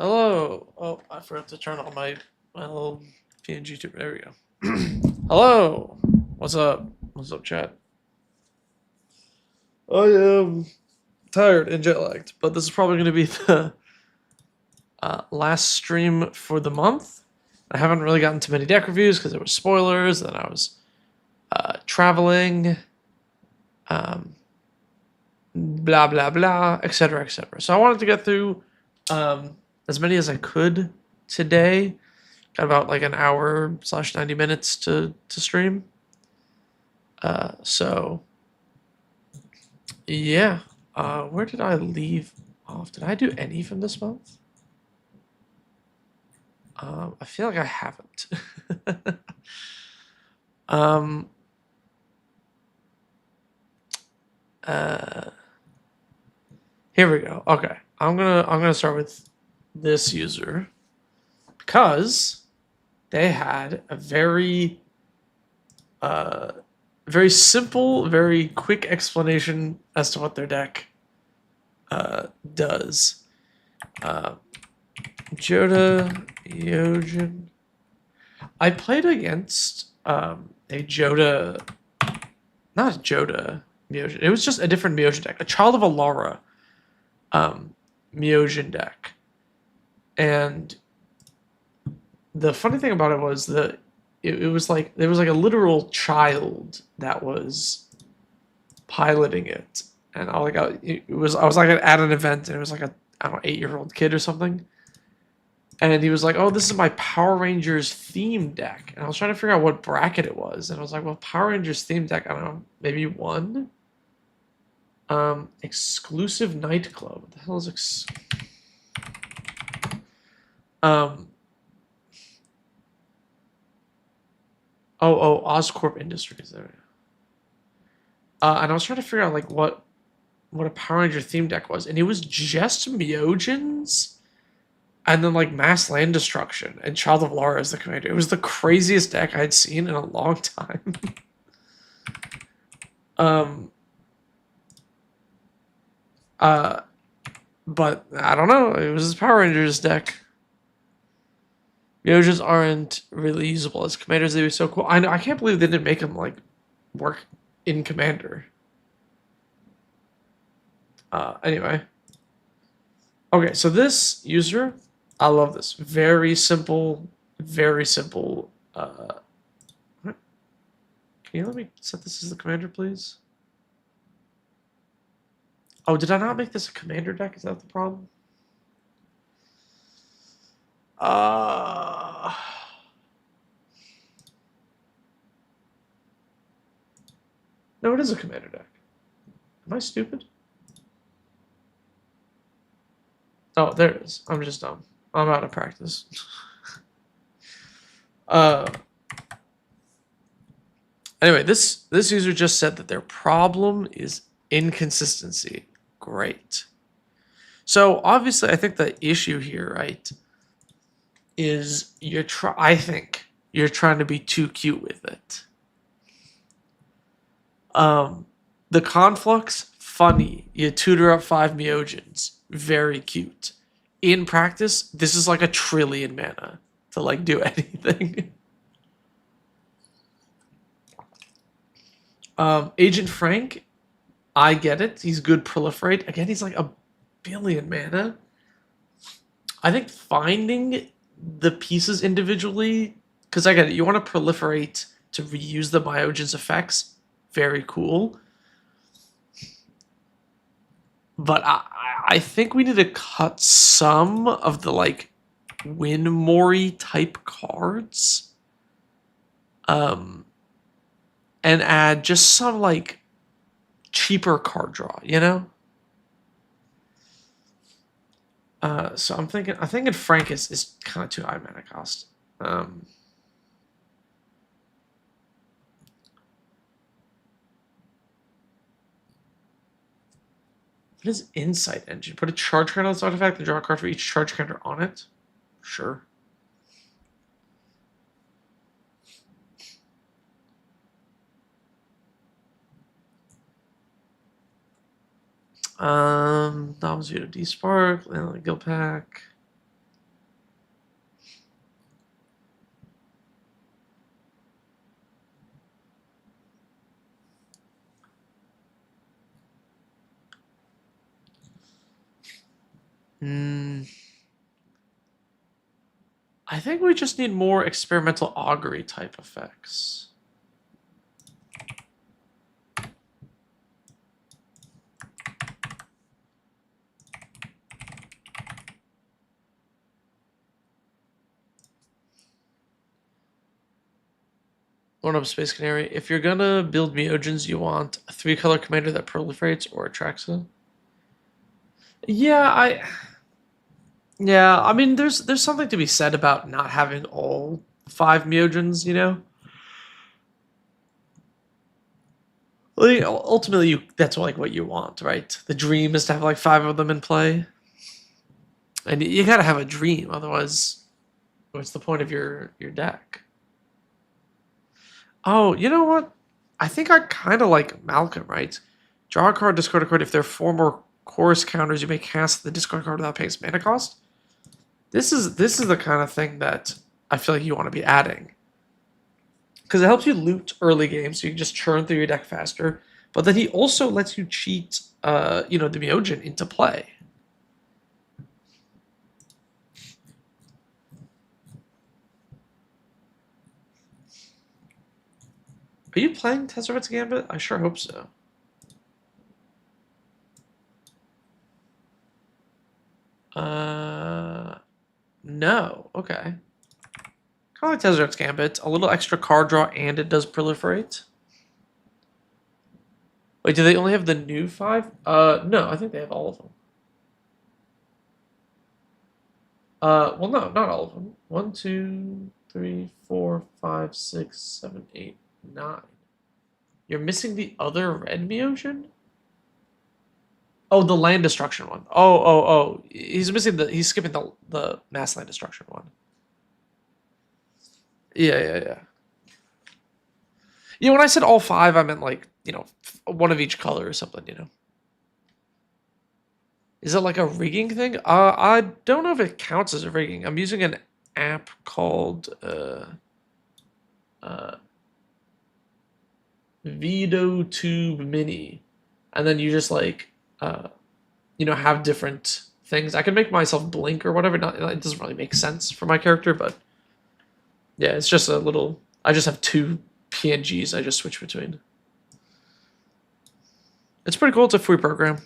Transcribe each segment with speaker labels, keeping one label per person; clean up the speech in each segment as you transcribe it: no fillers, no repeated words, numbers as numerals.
Speaker 1: Hello. Oh, I forgot to turn on my little PNG tube. There we go. Hello. What's up? What's up, chat? I am tired and jet lagged, but this is probably going to be the last stream for the month. I haven't really gotten too many deck reviews because there were spoilers, and I was traveling, blah blah blah, etc. etc. So I wanted to get through as many as I could today. Got about like an hour / 90 minutes to stream. So yeah. Where did I leave off? Did I do any from this month? I feel like I haven't. Here we go. Okay. I'm gonna start with this user because they had a very very simple, very quick explanation as to what their deck does. Joda Yojin. I played against a Joda, not Joda Myojin. It was just a different Myojin deck, a Child of Alara Myojin deck. And the funny thing about it was that it was like there was like a literal child that was piloting it, and I was like at an event, and it was like a I don't know 8-year-old kid or something, and he was like, "Oh, this is my Power Rangers theme deck," and I was trying to figure out what bracket it was, and I was like, "Well, Power Rangers theme deck, I don't know, maybe one." Exclusive nightclub. What the hell is Oh, Oscorp Industries. There. And I was trying to figure out like what a Power Ranger theme deck was, and it was just Myojins, and then like Mass Land Destruction and Child of Lara as the commander. It was the craziest deck I'd seen in a long time. But I don't know. It was his Power Rangers deck. Myojins aren't really usable as commanders. They were so cool. I can't believe they didn't make them like work in Commander. Anyway. Okay, so this user, I love this. Very simple, very simple. Can you let me set this as the commander, please? Oh, did I not make this a commander deck? Is that the problem? No, it is a commander deck. Am I stupid? Oh, there it is. I'm just dumb. I'm out of practice. Anyway, this user just said that their problem is inconsistency. Great. So obviously, I think the issue here, right, is I think you're trying to be too cute with it. The Conflux, funny. You tutor up 5 Myojins, very cute. In practice, this is like a trillion mana to like do anything. Agent Frank, I get it. He's good proliferate. Again, he's like a billion mana. I think finding the pieces individually, because I get it, you want to proliferate to reuse the Myojin's effects. Very cool. But I think we need to cut some of the like Win-Mori type cards. And add just some like cheaper card draw, you know? So I'm thinking Frank is kind of too high mana cost. What is Insight Engine? Put a charge card on this artifact and draw a card for each charge counter on it? Sure. Dom's Vito D Spark, Landline Guild Pack. I think we just need more experimental augury type effects. One up Space Canary. If you're gonna build Meogens, you want a 3-color commander that proliferates or attracts it. Yeah, I mean, there's something to be said about not having all 5 Meogens, you know? Like, ultimately, that's like what you want, right? The dream is to have like 5 of them in play. And you gotta have a dream, otherwise, what's the point of your deck? Oh, you know what? I think I kind of like Malcolm, right? Draw a card, discard a card. If there are 4 more chorus counters, you may cast the discard card without paying its mana cost. This is the kind of thing that I feel like you want to be adding. Because it helps you loot early game, so you can just churn through your deck faster. But then he also lets you cheat, the Meogen into play. Are you playing Tezzeret's Gambit? I sure hope so. No. Okay. Kind of like Tezzeret's Gambit. A little extra card draw, and it does proliferate. Wait, do they only have the new 5? No, I think they have all of them. Well, no, not all of them. 1, 2, 3, 4, 5, 6, 7, 8, 9. You're missing the other red Meogen? Oh, the land destruction one. Oh. He's skipping the mass land destruction one. Yeah. Yeah, when I said all 5, I meant like, one of each color or something, Is it like a rigging thing? I don't know if it counts as a rigging. I'm using an app called VidoTube Mini, and then you just like have different things. I can make myself blink or whatever. It doesn't really make sense for my character, but yeah, it's just a little. I just have 2 PNGs. I just switch between. It's pretty cool. It's a free program.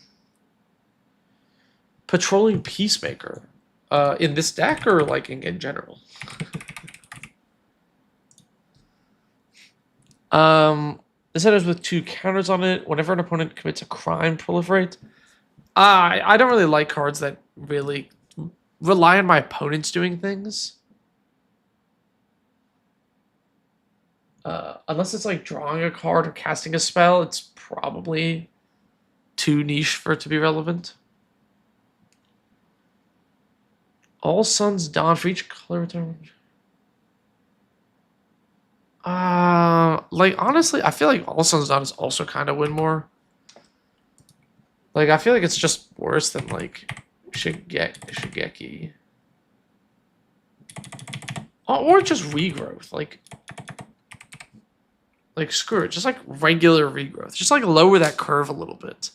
Speaker 1: Patrolling Peacemaker, in this deck or like in general. This enters with 2 counters on it. Whenever an opponent commits a crime, proliferate. I don't really like cards that really rely on my opponents doing things. Unless it's like drawing a card or casting a spell, it's probably too niche for it to be relevant. All Suns Dawn for each color return. Like honestly, I feel like All Suns Dawn is also kind of win more. Like I feel like it's just worse than like Shigeki. Or just regrowth, like screw it, just like regular regrowth, just like lower that curve a little bit.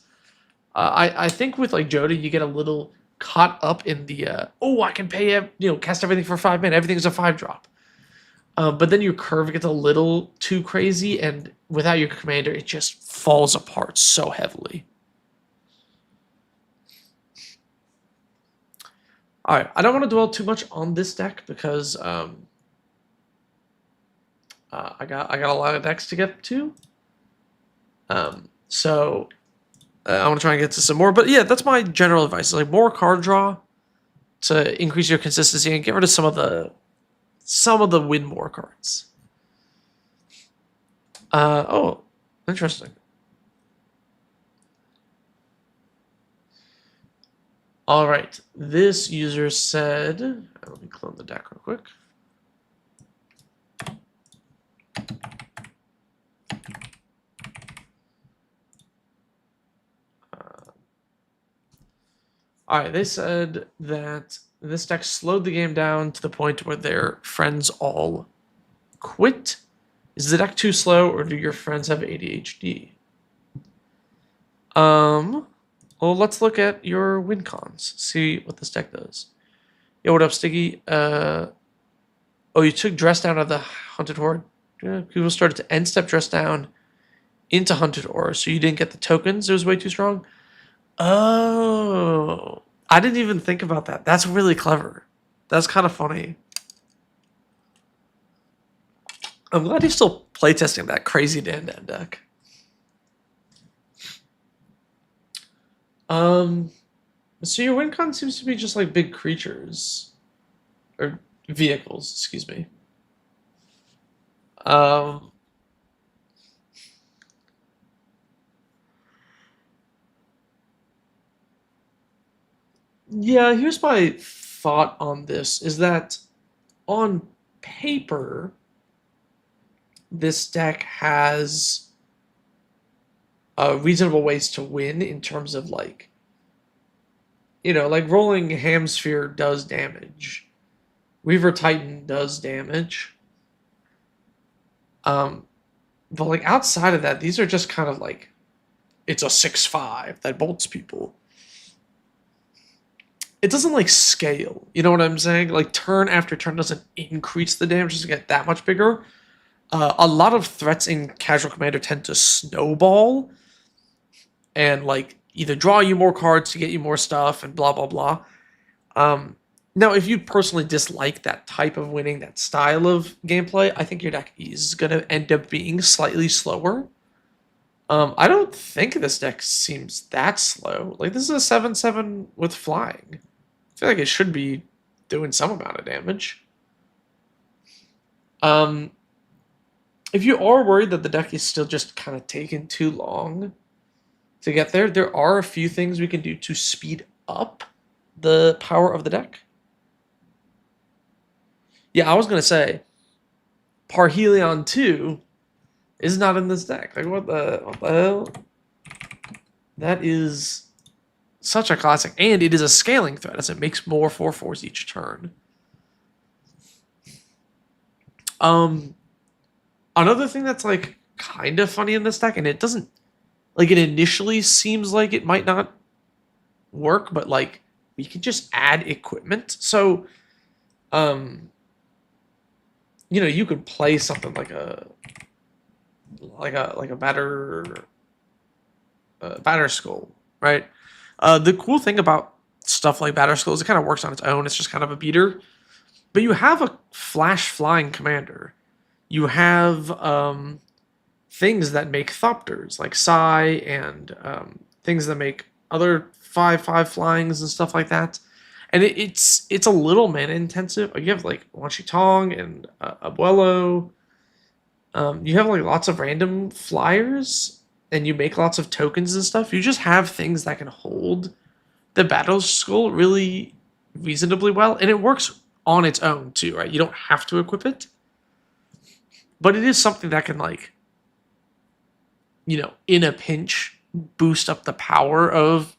Speaker 1: I think with like Joda, you get a little caught up in the I can pay cast everything for 5 mana, everything's a 5-drop. But then your curve gets a little too crazy, and without your commander, it just falls apart so heavily. All right, I don't want to dwell too much on this deck because I got a lot of decks to get to. So I want to try and get to some more, but yeah, that's my general advice. Like more card draw to increase your consistency and get rid of some of the win more cards. Oh, interesting. All right, this user said, let me clone the deck real quick. All right, they said that this deck slowed the game down to the point where their friends all quit. Is the deck too slow, or do your friends have ADHD? Well, let's look at your win cons. See what this deck does. Yo, what up, Sticky? Oh, you took Dress Down out of the Hunted Horde. Yeah, people started to end step Dress Down into Hunted Horde, so you didn't get the tokens. It was way too strong. Oh, I didn't even think about that. That's really clever. That's kind of funny. I'm glad you're still playtesting that crazy Dan deck. So your win con seems to be just like big creatures. Or vehicles, excuse me. Yeah, here's my thought on this is that on paper, this deck has reasonable ways to win in terms of like, like rolling Hamsphere does damage. Weaver Titan does damage. But like outside of that, these are just kind of like it's a 6/5 that bolts people. It doesn't like scale. You know what I'm saying? Like turn after turn doesn't increase the damage, doesn't get that much bigger. A lot of threats in Casual Commander tend to snowball and like either draw you more cards to get you more stuff and blah blah blah. Now, if you personally dislike that type of winning, that style of gameplay, I think your deck is gonna end up being slightly slower. I don't think this deck seems that slow. Like this is a 7/7 with flying. I feel like it should be doing some amount of damage. If you are worried that the deck is still just kind of taking too long to get there, there are a few things we can do to speed up the power of the deck. Yeah, I was gonna say, Parhelion 2 is not in this deck. Like what the hell? That is such a classic, and it is a scaling threat as it makes more 4/4s each turn. Another thing that's like kind of funny in this deck, and it doesn't like it initially seems like it might not work, but like we can just add equipment. So, you could play something like a batter skull, right? The cool thing about stuff like batter skull is it kind of works on its own. It's just kind of a beater, but you have a flash flying commander. You have things that make thopters like Psy and things that make other 5/5 flyings and stuff like that. And it's a little mana intensive. You have like Wanshi Tong and Abuelo. You have like lots of random flyers, and you make lots of tokens and stuff. You just have things that can hold the battle skull really reasonably well, and it works on its own too, right? You don't have to equip it, but it is something that can like, in a pinch, boost up the power of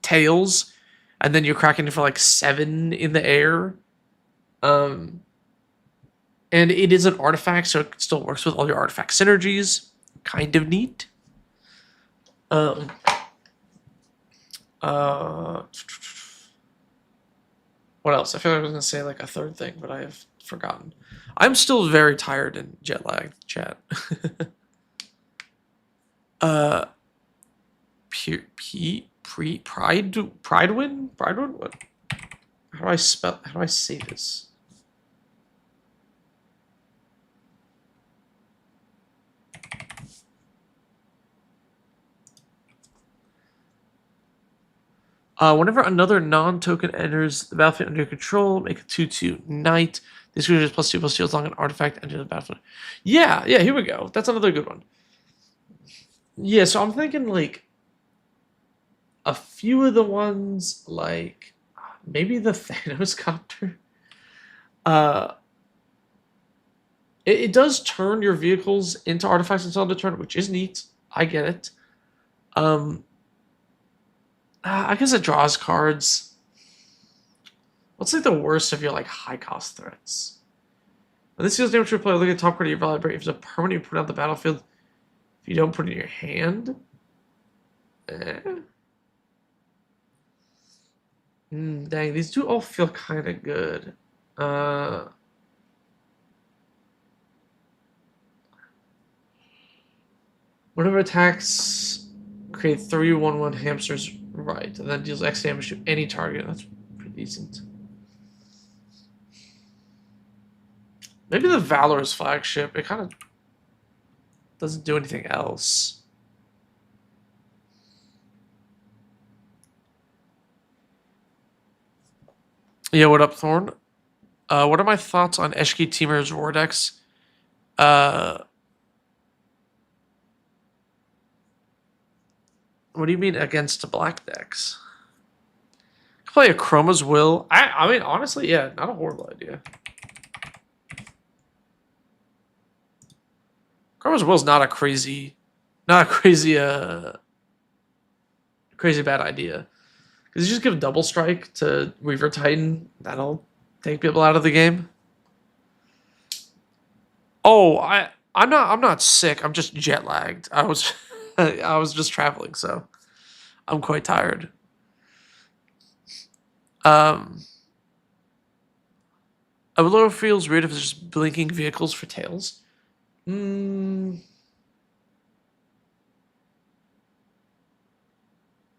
Speaker 1: Tails, and then you're cracking it for like 7 in the air. And it is an artifact, so it still works with all your artifact synergies. Kind of neat. What else? I feel like I was going to say like a third thing, but I have forgotten. I'm still very tired and jet lagged, chat. Pridewin? What? How do I say this? Whenever another non-token enters the battlefield under your control, make a 2/2 knight. This creature is +2/+2 as long as an artifact enters the battlefield. Yeah, here we go. That's another good one. Yeah, so I'm thinking like a few of the ones like maybe the Thanos copter. It does turn your vehicles into artifacts until end of turn, which is neat. I get it. I guess it draws cards. What's like the worst of your like high cost threats? When this deals damage to a player, look at the top card of your vibrate. If it's a permanent, you put it on the battlefield. If you don't put it in your hand, Dang, these do all feel kind of good. Whenever attacks create 3/1/1 hamsters, right, and then deals X damage to any target. That's pretty decent. Maybe the Valor's flagship. It kind of doesn't do anything else. Yeah, what up, Thorn? What are my thoughts on Eshki Teamer's Roar decks? What do you mean against black decks? Play a Chroma's Will. I mean, honestly, yeah, not a horrible idea. Chroma's Will's not a crazy bad idea. Because you just give double strike to Reaver Titan, that'll take people out of the game. Oh, I'm not sick. I'm just jet lagged. I was I was just traveling, so I'm quite tired. Avalor feels weird if it's just blinking vehicles for tails.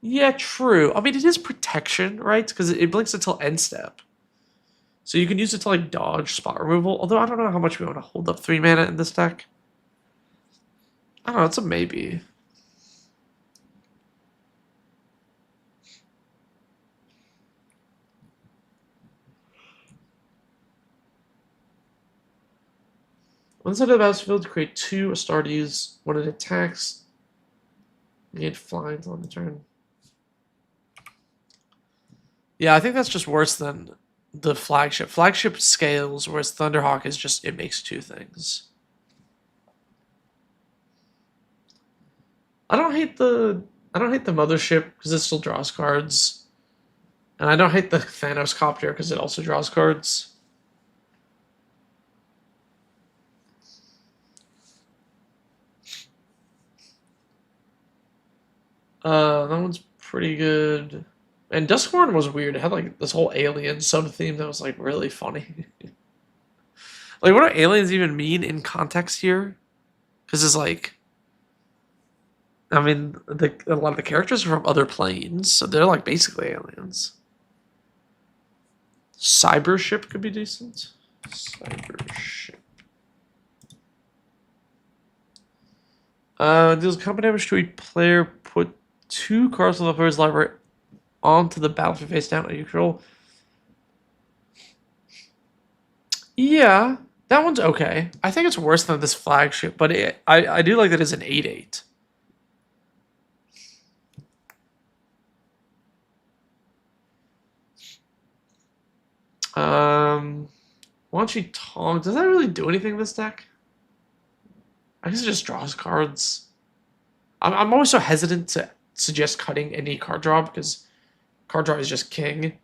Speaker 1: Yeah, true. I mean, it is protection, right? Because it blinks until end step. So you can use it to, like, dodge spot removal. Although I don't know how much we want to hold up 3 mana in this deck. I don't know, it's a maybe. One side of the battlefield, create 2 Astartes. When it attacks, gain flying on the turn. Yeah, I think that's just worse than the flagship. Flagship scales, whereas Thunderhawk is just, it makes 2 things. I don't hate the mothership because it still draws cards. And I don't hate the Thanos Copter because it also draws cards. That one's pretty good. And Duskborn was weird. It had like this whole alien sub theme that was like really funny. Like, what do aliens even mean in context here? Because it's like, I mean, a lot of the characters are from other planes, so they're like basically aliens. Cybership could be decent. Cybership. Deals combat damage to a player. Put 2 cards from the player's library onto the battlefield face down and you control. Yeah, that one's okay. I think it's worse than this flagship, but I do like that it's an 8/8. Why don't you talk? Does that really do anything in this deck? I guess it just draws cards. I'm always so hesitant to suggest cutting any card draw because card draw is just king.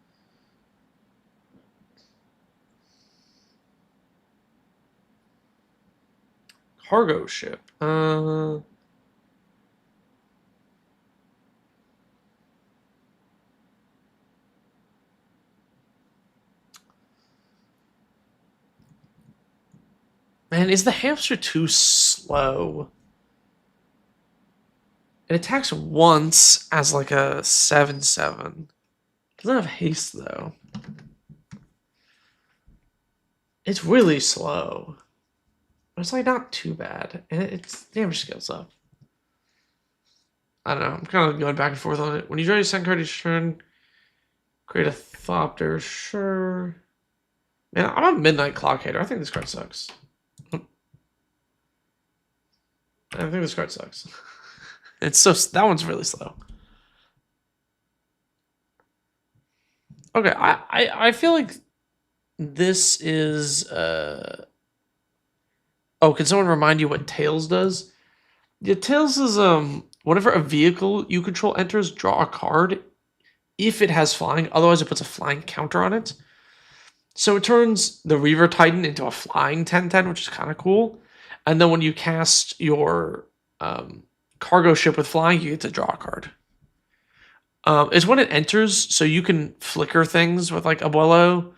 Speaker 1: Cargo ship. Man, is the hamster too slow? It attacks once as like a 7/7. Doesn't have haste though. It's really slow. But it's like not too bad. And its damage scales up. I don't know. I'm kind of going back and forth on it. When you draw your second card each turn, create a Thopter. Sure. Man, I'm a Midnight Clock hater. I think this card sucks. I think this card sucks. It's so, that one's really slow. Okay, I feel like this is oh, can someone remind you what Tails does? Yeah, Tails is whenever a vehicle you control enters, draw a card if it has flying, otherwise it puts a flying counter on it. So it turns the Reaver Titan into a flying 10/10, which is kind of cool. And then when you cast your cargo ship with flying, you get to draw a card. is when it enters, so you can flicker things with like Abuelo.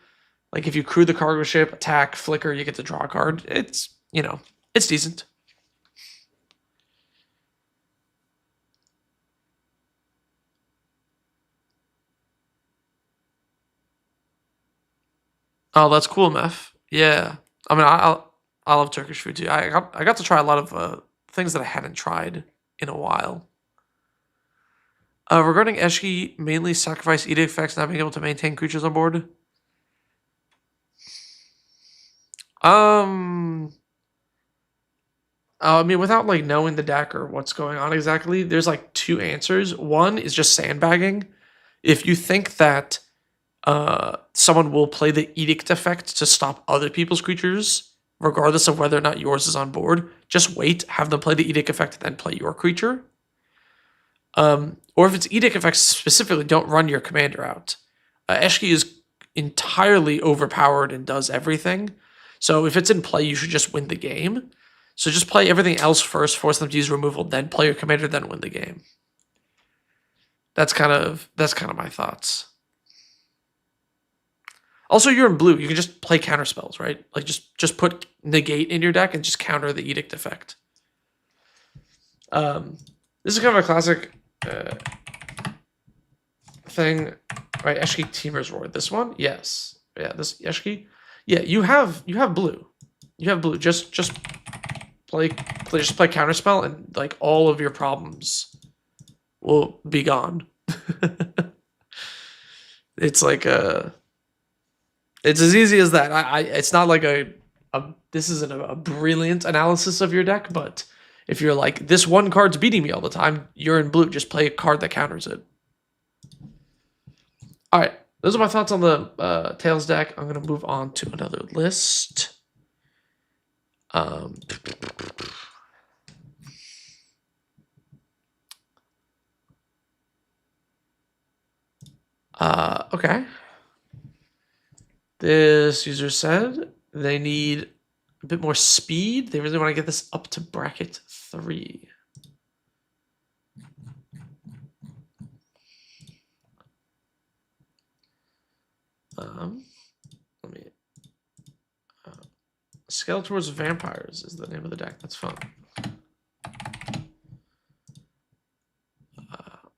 Speaker 1: Like if you crew the cargo ship, attack, flicker, you get to draw a card. It's, you know, it's decent. Oh, that's cool, Meth. Yeah. I mean, I love Turkish food too. I got to try a lot of things that I hadn't tried in a while. Regarding Eşki, mainly sacrifice edict effects, not being able to maintain creatures on board. I mean, without like knowing the deck or what's going on exactly, there's like two answers. One is just sandbagging. If you think that someone will play the edict effect to stop other people's creatures, regardless of whether or not yours is on board, just wait, have them play the edict effect, then play your creature. Or if it's edict effects specifically, don't run your commander out. Eşki is entirely overpowered and does everything. So if it's in play, you should just win the game. So just play everything else first, force them to use removal, then play your commander, then win the game. That's kind of my thoughts. Also, you're in blue. You can just play counter spells, right? Like just put negate in your deck and just counter the edict effect. This is kind of a classic thing, right? Eşki Teamer's Roar. This one, yes, yeah. This Eşki, yeah. You have blue. You have blue. Just play counterspell, and like all of your problems will be gone. It's like it's as easy as that. It's not like this isn't a brilliant analysis of your deck, but if you're like, this one card's beating me all the time, you're in blue. Just play a card that counters it. All right, those are my thoughts on the Tails deck. I'm gonna move on to another list. Okay. This user said they need a bit more speed. They really want to get this up to bracket 3. Let me. Skeletor's Vampires is the name of the deck. That's fun.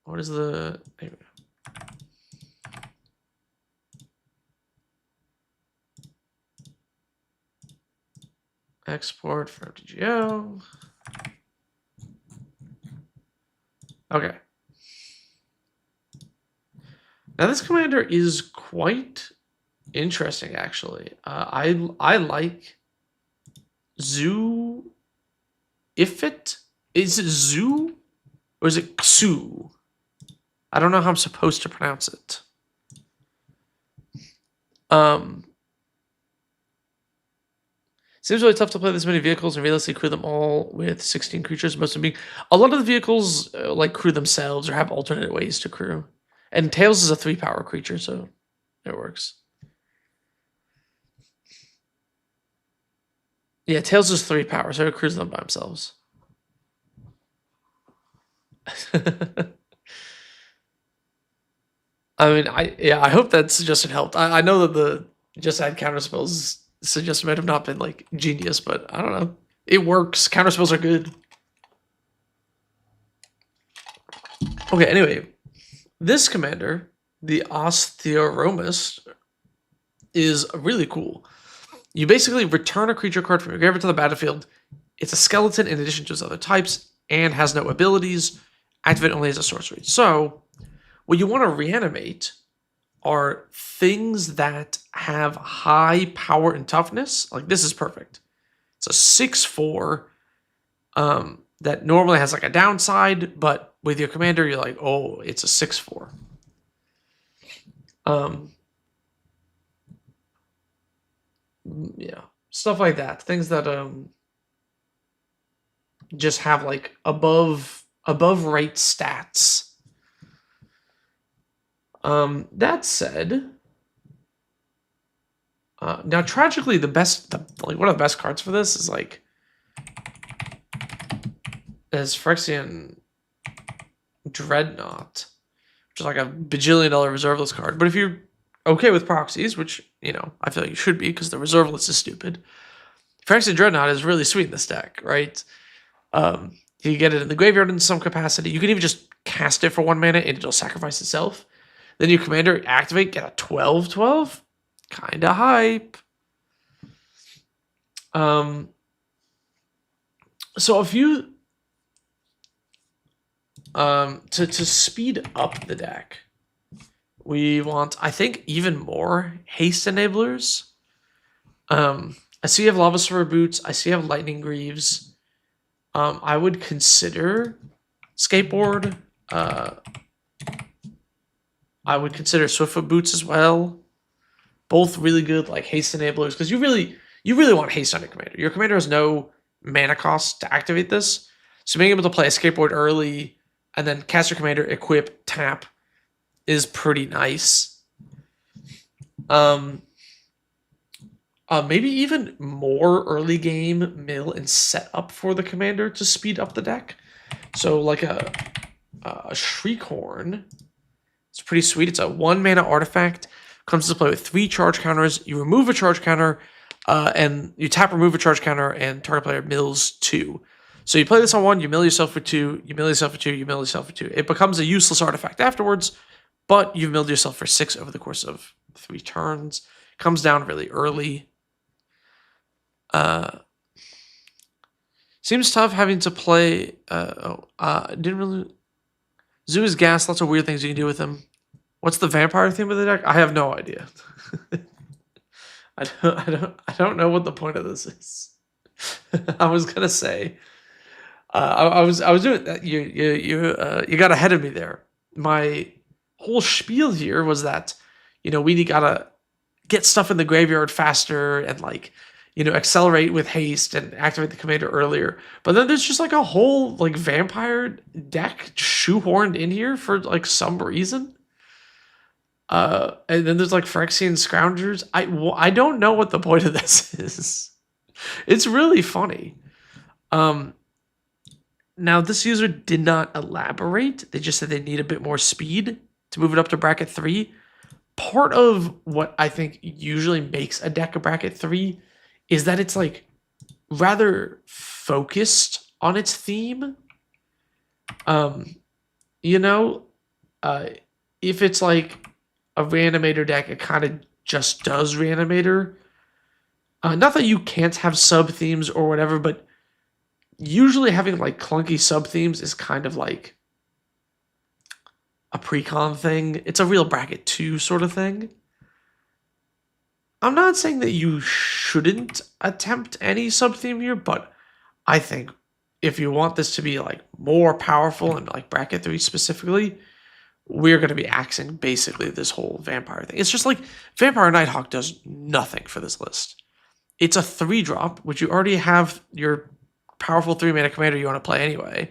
Speaker 1: What is the? Anyway. Export for MTGO. Okay. Now this commander is quite interesting, actually. I like Zoo. Is it Zoo or is it Xu? I don't know how I'm supposed to pronounce it. Seems really tough to play this many vehicles and realistically crew them all with 16 creatures. Most of them being a lot of the vehicles like crew themselves or have alternate ways to crew. And Tails is a 3-power creature, so it works. Yeah, Tails is 3 power, so it crews them by themselves. I mean, I hope that suggestion helped. I know that the just add counter spells suggestion might have not been like genius, but I don't know. It works. Counter spells are good. Okay, anyway, this commander, the Osteoromus, is really cool. You basically return a creature card from your graveyard to the battlefield. It's a skeleton in addition to its other types and has no abilities. Activate only as a sorcery. So, what you want to reanimate are things that have high power and toughness. Like this is perfect. It's a 6/4 that normally has like a downside, but with your commander, you're like, oh, it's a 6/4. Yeah, stuff like that. Things that just have like above rate stats. That said, now tragically one of the best cards for this is like Phyrexian Dreadnought, which is like a bajillion-dollar reserve list card. But if you're okay with proxies, which, you know, I feel like you should be because the reserve list is stupid, Phyrexian Dreadnought is really sweet in this deck, right? You get it in the graveyard in some capacity. You can even just cast it for 1 mana and it'll sacrifice itself. Then your commander activate, get a 12/12. Kinda hype. So if you to speed up the deck, we want, I think, even more haste enablers. I see you have Lava Silver Boots. I see you have Lightning Greaves. I would consider Skateboard. I would consider Swiftfoot Boots as well. Both really good like haste enablers because you really want haste on your commander. Your commander has no mana cost to activate this, so being able to play a Skateboard early and then cast your commander, equip, tap is pretty nice. Maybe even more early game mill and set up for the commander to speed up the deck. So like a Shriekhorn, it's pretty sweet. It's a 1 mana artifact. Comes to play with 3 charge counters. You remove a charge counter, and you tap remove a charge counter, and target player mills 2. So you play this on 1, you mill yourself for 2, you mill yourself for 2, you mill yourself for 2. It becomes a useless artifact afterwards, but you've milled yourself for 6 over the course of 3 turns. Comes down really early. Seems tough having to play. Didn't really. Zoo is gas. Lots of weird things you can do with him. What's the vampire theme of the deck? I have no idea. I don't know what the point of this is. I was gonna say. I was doing that. You got ahead of me there. My whole spiel here was that, you know, we gotta get stuff in the graveyard faster and like, you know, accelerate with haste and activate the commander earlier. But then there's just like a whole like vampire deck shoehorned in here for like some reason. And then there's like Phyrexian Scroungers. I don't know what the point of this is. It's really funny. Now this user did not elaborate. They just said they need a bit more speed to move it up to bracket 3. Part of what I think usually makes a deck a bracket 3 is that it's like rather focused on its theme. You know, if it's like a Reanimator deck, it kind of just does Reanimator. Not that you can't have sub themes or whatever, but usually having like clunky sub themes is kind of like a pre-con thing. It's a real bracket 2 sort of thing. I'm not saying that you shouldn't attempt any sub theme here, but I think if you want this to be like more powerful and like bracket 3 specifically, we're going to be axing basically this whole vampire thing. It's just like Vampire Nighthawk does nothing for this list. It's a 3-drop, which you already have your powerful 3-mana commander you want to play anyway.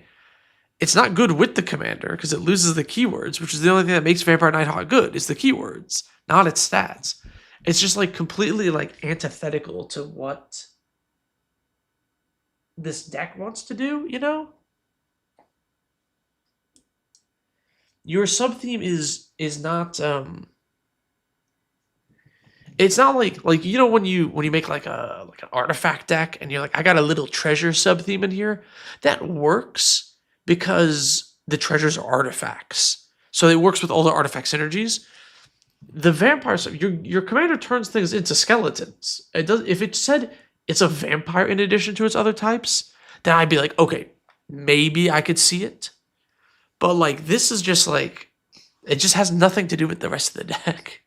Speaker 1: It's not good with the commander because it loses the keywords, which is the only thing that makes Vampire Nighthawk good, is the keywords, not its stats. It's just like completely like antithetical to what this deck wants to do, you know? Your sub-theme is not it's not like you know when you make like an artifact deck and you're like, I got a little treasure sub-theme in here. That works because the treasures are artifacts. So it works with all the artifact synergies. The vampire sub, your commander turns things into skeletons. It does. If it said it's a vampire in addition to its other types, then I'd be like, okay, maybe I could see it. But like this is just like, it just has nothing to do with the rest of the deck.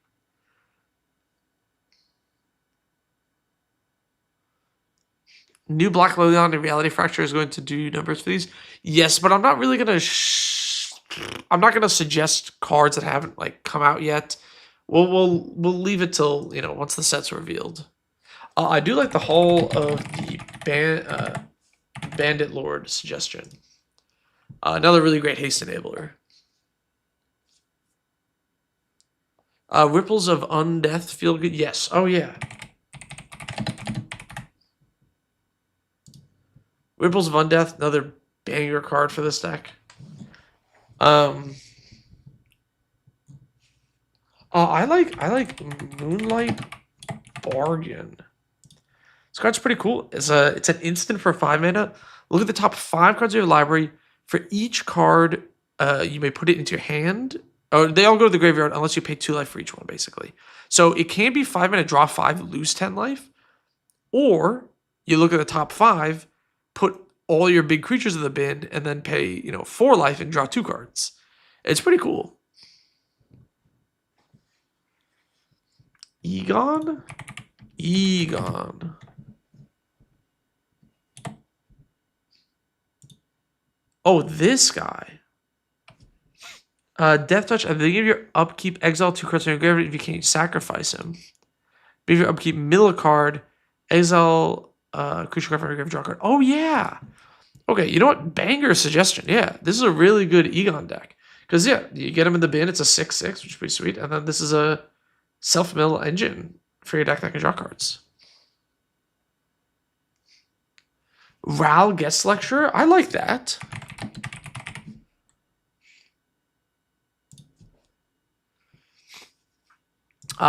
Speaker 1: New Black Lilion and Reality Fracture is going to do numbers for these. Yes, but I'm not really gonna. I'm not gonna suggest cards that haven't like come out yet. We'll leave it till, you know, once the set's revealed. I do like the Hall of the Bandit Lord suggestion. Another really great haste enabler. Ripples of Undeath feel good. Yes. Oh yeah. Ripples of Undeath, another banger card for this deck. I like Moonlight Bargain. This card's pretty cool. It's an instant for 5 mana. Look at the top 5 cards of your library. For each card, you may put it into your hand. Oh, they all go to the graveyard unless you pay 2 life for each one, basically. So it can be 5 mana, draw 5, lose 10 life. Or you look at the top 5, put all your big creatures in the bin, and then pay 4 life and draw 2 cards. It's pretty cool. Egon. Oh, this guy. Death Touch. At the beginning of your upkeep, exile 2 cards from your graveyard. If you can't, sacrifice him. Beginning of your upkeep, mill a card. Exile creature card from your graveyard, draw a card. Oh, yeah. Okay, you know what? Banger suggestion. Yeah, this is a really good Egon deck. Because, yeah, you get him in the bin. It's a 6/6, which is pretty sweet. And then this is a self-mill engine for your deck that can draw cards. Ral Guest Lecturer. I like that.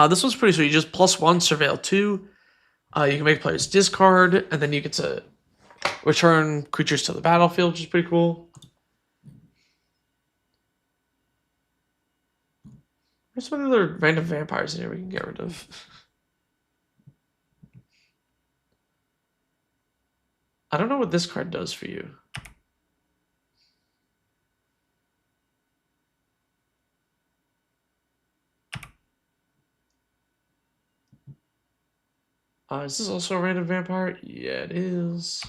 Speaker 1: This one's pretty sweet. You just +1, surveil 2. You can make players discard, and then you get to return creatures to the battlefield, which is pretty cool. There's some other random vampires in here we can get rid of. I don't know what this card does for you. Is this also a random vampire? Yeah, it is.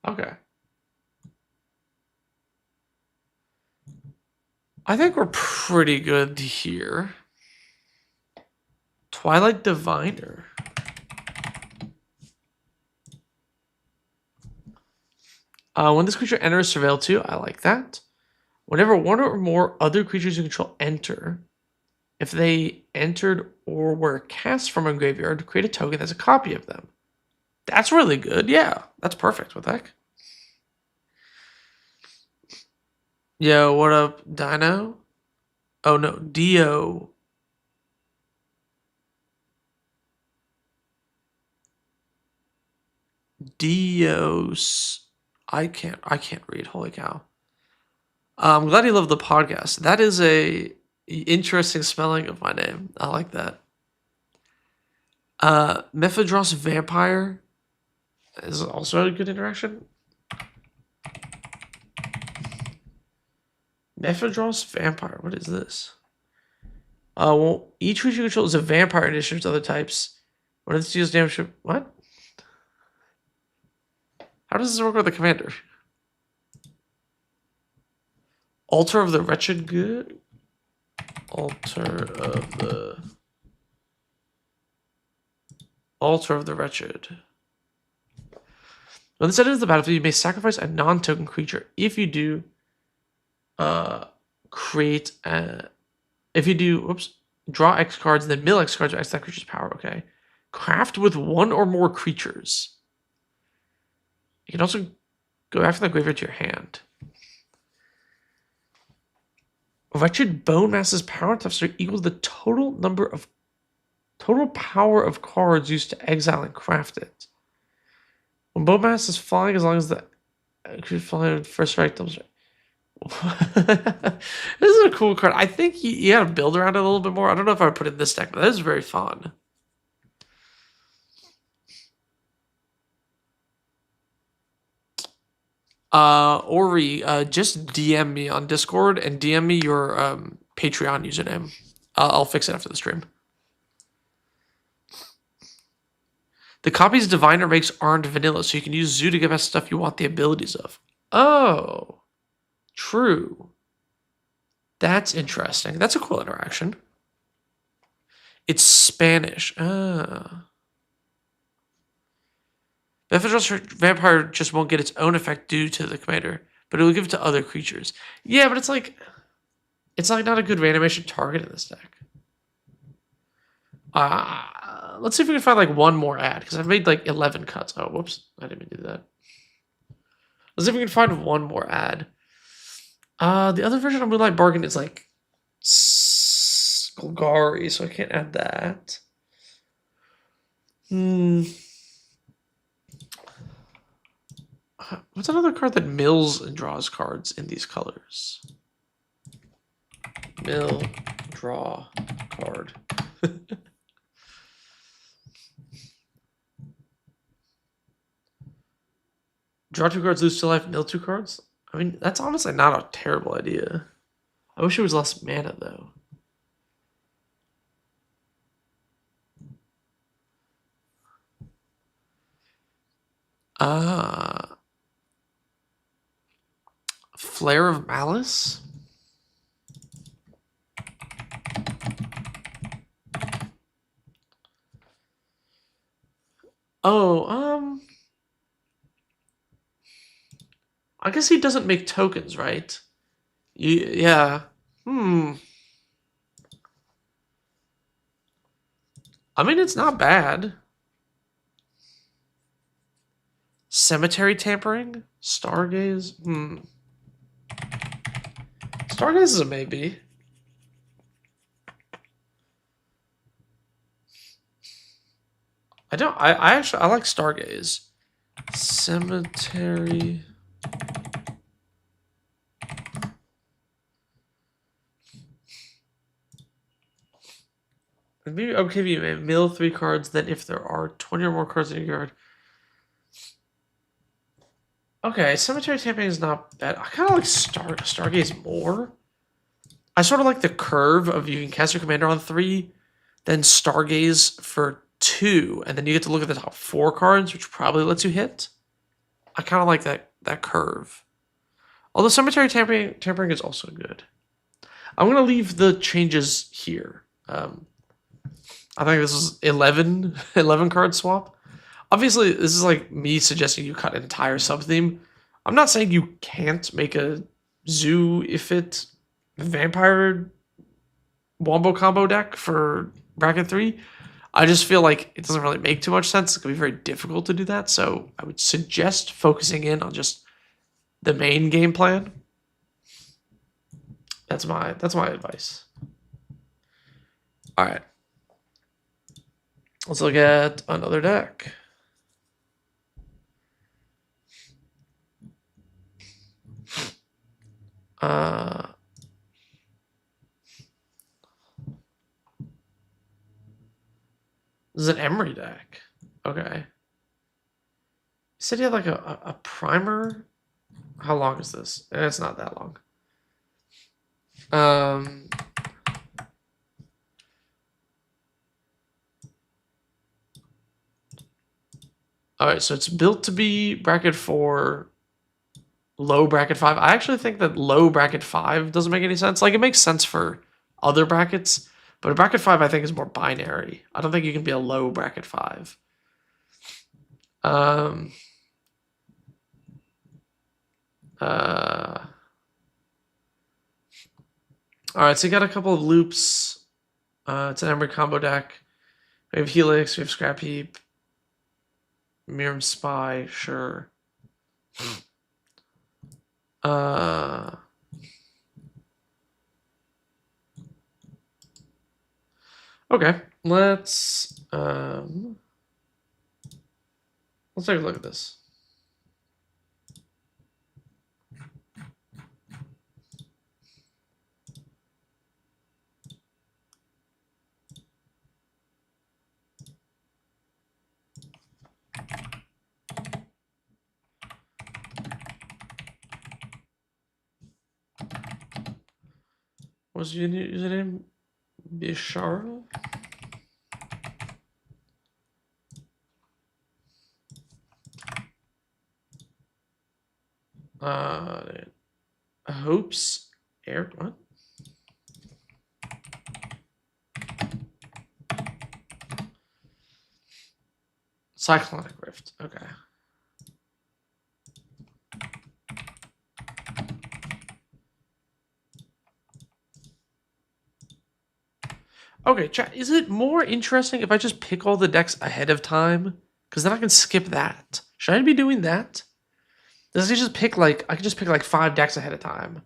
Speaker 1: Okay. I think we're pretty good here. Twilight Diviner. When this creature enters Surveil 2, I like that. Whenever one or more other creatures you control enter, if they entered or were cast from a graveyard, create a token that's a copy of them. That's really good. Yeah, that's perfect. What the heck? Yo, what up, Dino? Oh, no, Dio. Dios. I can't read. Holy cow. I'm glad you love the podcast. That is a interesting spelling of my name. I like that. Mephidros Vampire is also a good interaction. Mephidros Vampire. What is this? Well, each creature you control is a vampire in addition to other types. What if this deals damage? What? How does this work with the commander? Altar of the Wretched Good? Altar of the Wretched. When this enters the battlefield, you may sacrifice a non-token creature. If you do, draw X cards, then mill X cards or X that creature's power, okay. Craft with one or more creatures. You can also go after the graveyard to your hand. Wretched Bone Mass's power toughness equals the total power of cards used to exile and craft it. When Bone Mass is flying, as long as the creature flying first strike double strike. This is a cool card. I think you gotta build around it a little bit more. I don't know if I would put it in this deck, but that is very fun. Ori, just DM me on Discord and DM me your Patreon username. I'll fix it after the stream. The copies Diviner makes aren't vanilla, so you can use Zoo to give us stuff you want the abilities of. Oh, true. That's interesting. That's a cool interaction. It's Spanish. Mephidros Vampire just won't get its own effect due to the commander, but it will give it to other creatures. Yeah, but it's like not a good reanimation target in this deck. Let's see if we can find like one more ad, because I've made like 11 cuts. Oh, whoops. I didn't mean to do that. Let's see if we can find one more ad. The other version of Moonlight Bargain is like Golgari, so I can't add that. What's another card that mills and draws cards in these colors? Mill, draw, card. Draw 2 cards, lose 2 life, mill 2 cards? I mean, that's honestly not a terrible idea. I wish it was less mana, though. Flare of Malice? Oh, I guess he doesn't make tokens, right? Yeah. I mean, it's not bad. Cemetery Tampering? Stargaze? Stargaze is a maybe. I actually like Stargaze. Cemetery. Maybe I'll give you a mill 3 cards, then if there are 20 or more cards in your yard. Okay, Cemetery Tampering is not bad. I kind of like Stargaze more. I sort of like the curve of you can cast your commander on 3, then Stargaze for 2, and then you get to look at the top 4 cards, which probably lets you hit. I kind of like that curve. Although Cemetery Tampering is also good. I'm going to leave the changes here. I think this is 11 card swap. Obviously, this is like me suggesting you cut an entire sub-theme. I'm not saying you can't make a Zoo Ifrit Vampire Wombo combo deck for bracket 3. I just feel like it doesn't really make too much sense. It's going to be very difficult to do that. So I would suggest focusing in on just the main game plan. That's my advice. All right. Let's look at another deck. This is an Emery deck. Okay. You said you had like a primer? How long is this? It's not that long. Alright, so it's built to be bracket 4, low bracket 5. I actually think that low bracket 5 doesn't make any sense. Like, it makes sense for other brackets, but a bracket 5 I think is more binary. I don't think you can be a low bracket 5. Alright, so you got a couple of loops. It's an Emery combo deck. We have Helix, we have Scrap Heap. Miram Spy, sure. Okay, let's take a look at this. What's your username? Bishara? Hopes air what? Cyclonic Rift. Okay. Okay, chat. Is it more interesting if I just pick all the decks ahead of time? Because then I can skip that. Should I be doing that? Does he just pick like I can just pick like 5 decks ahead of time?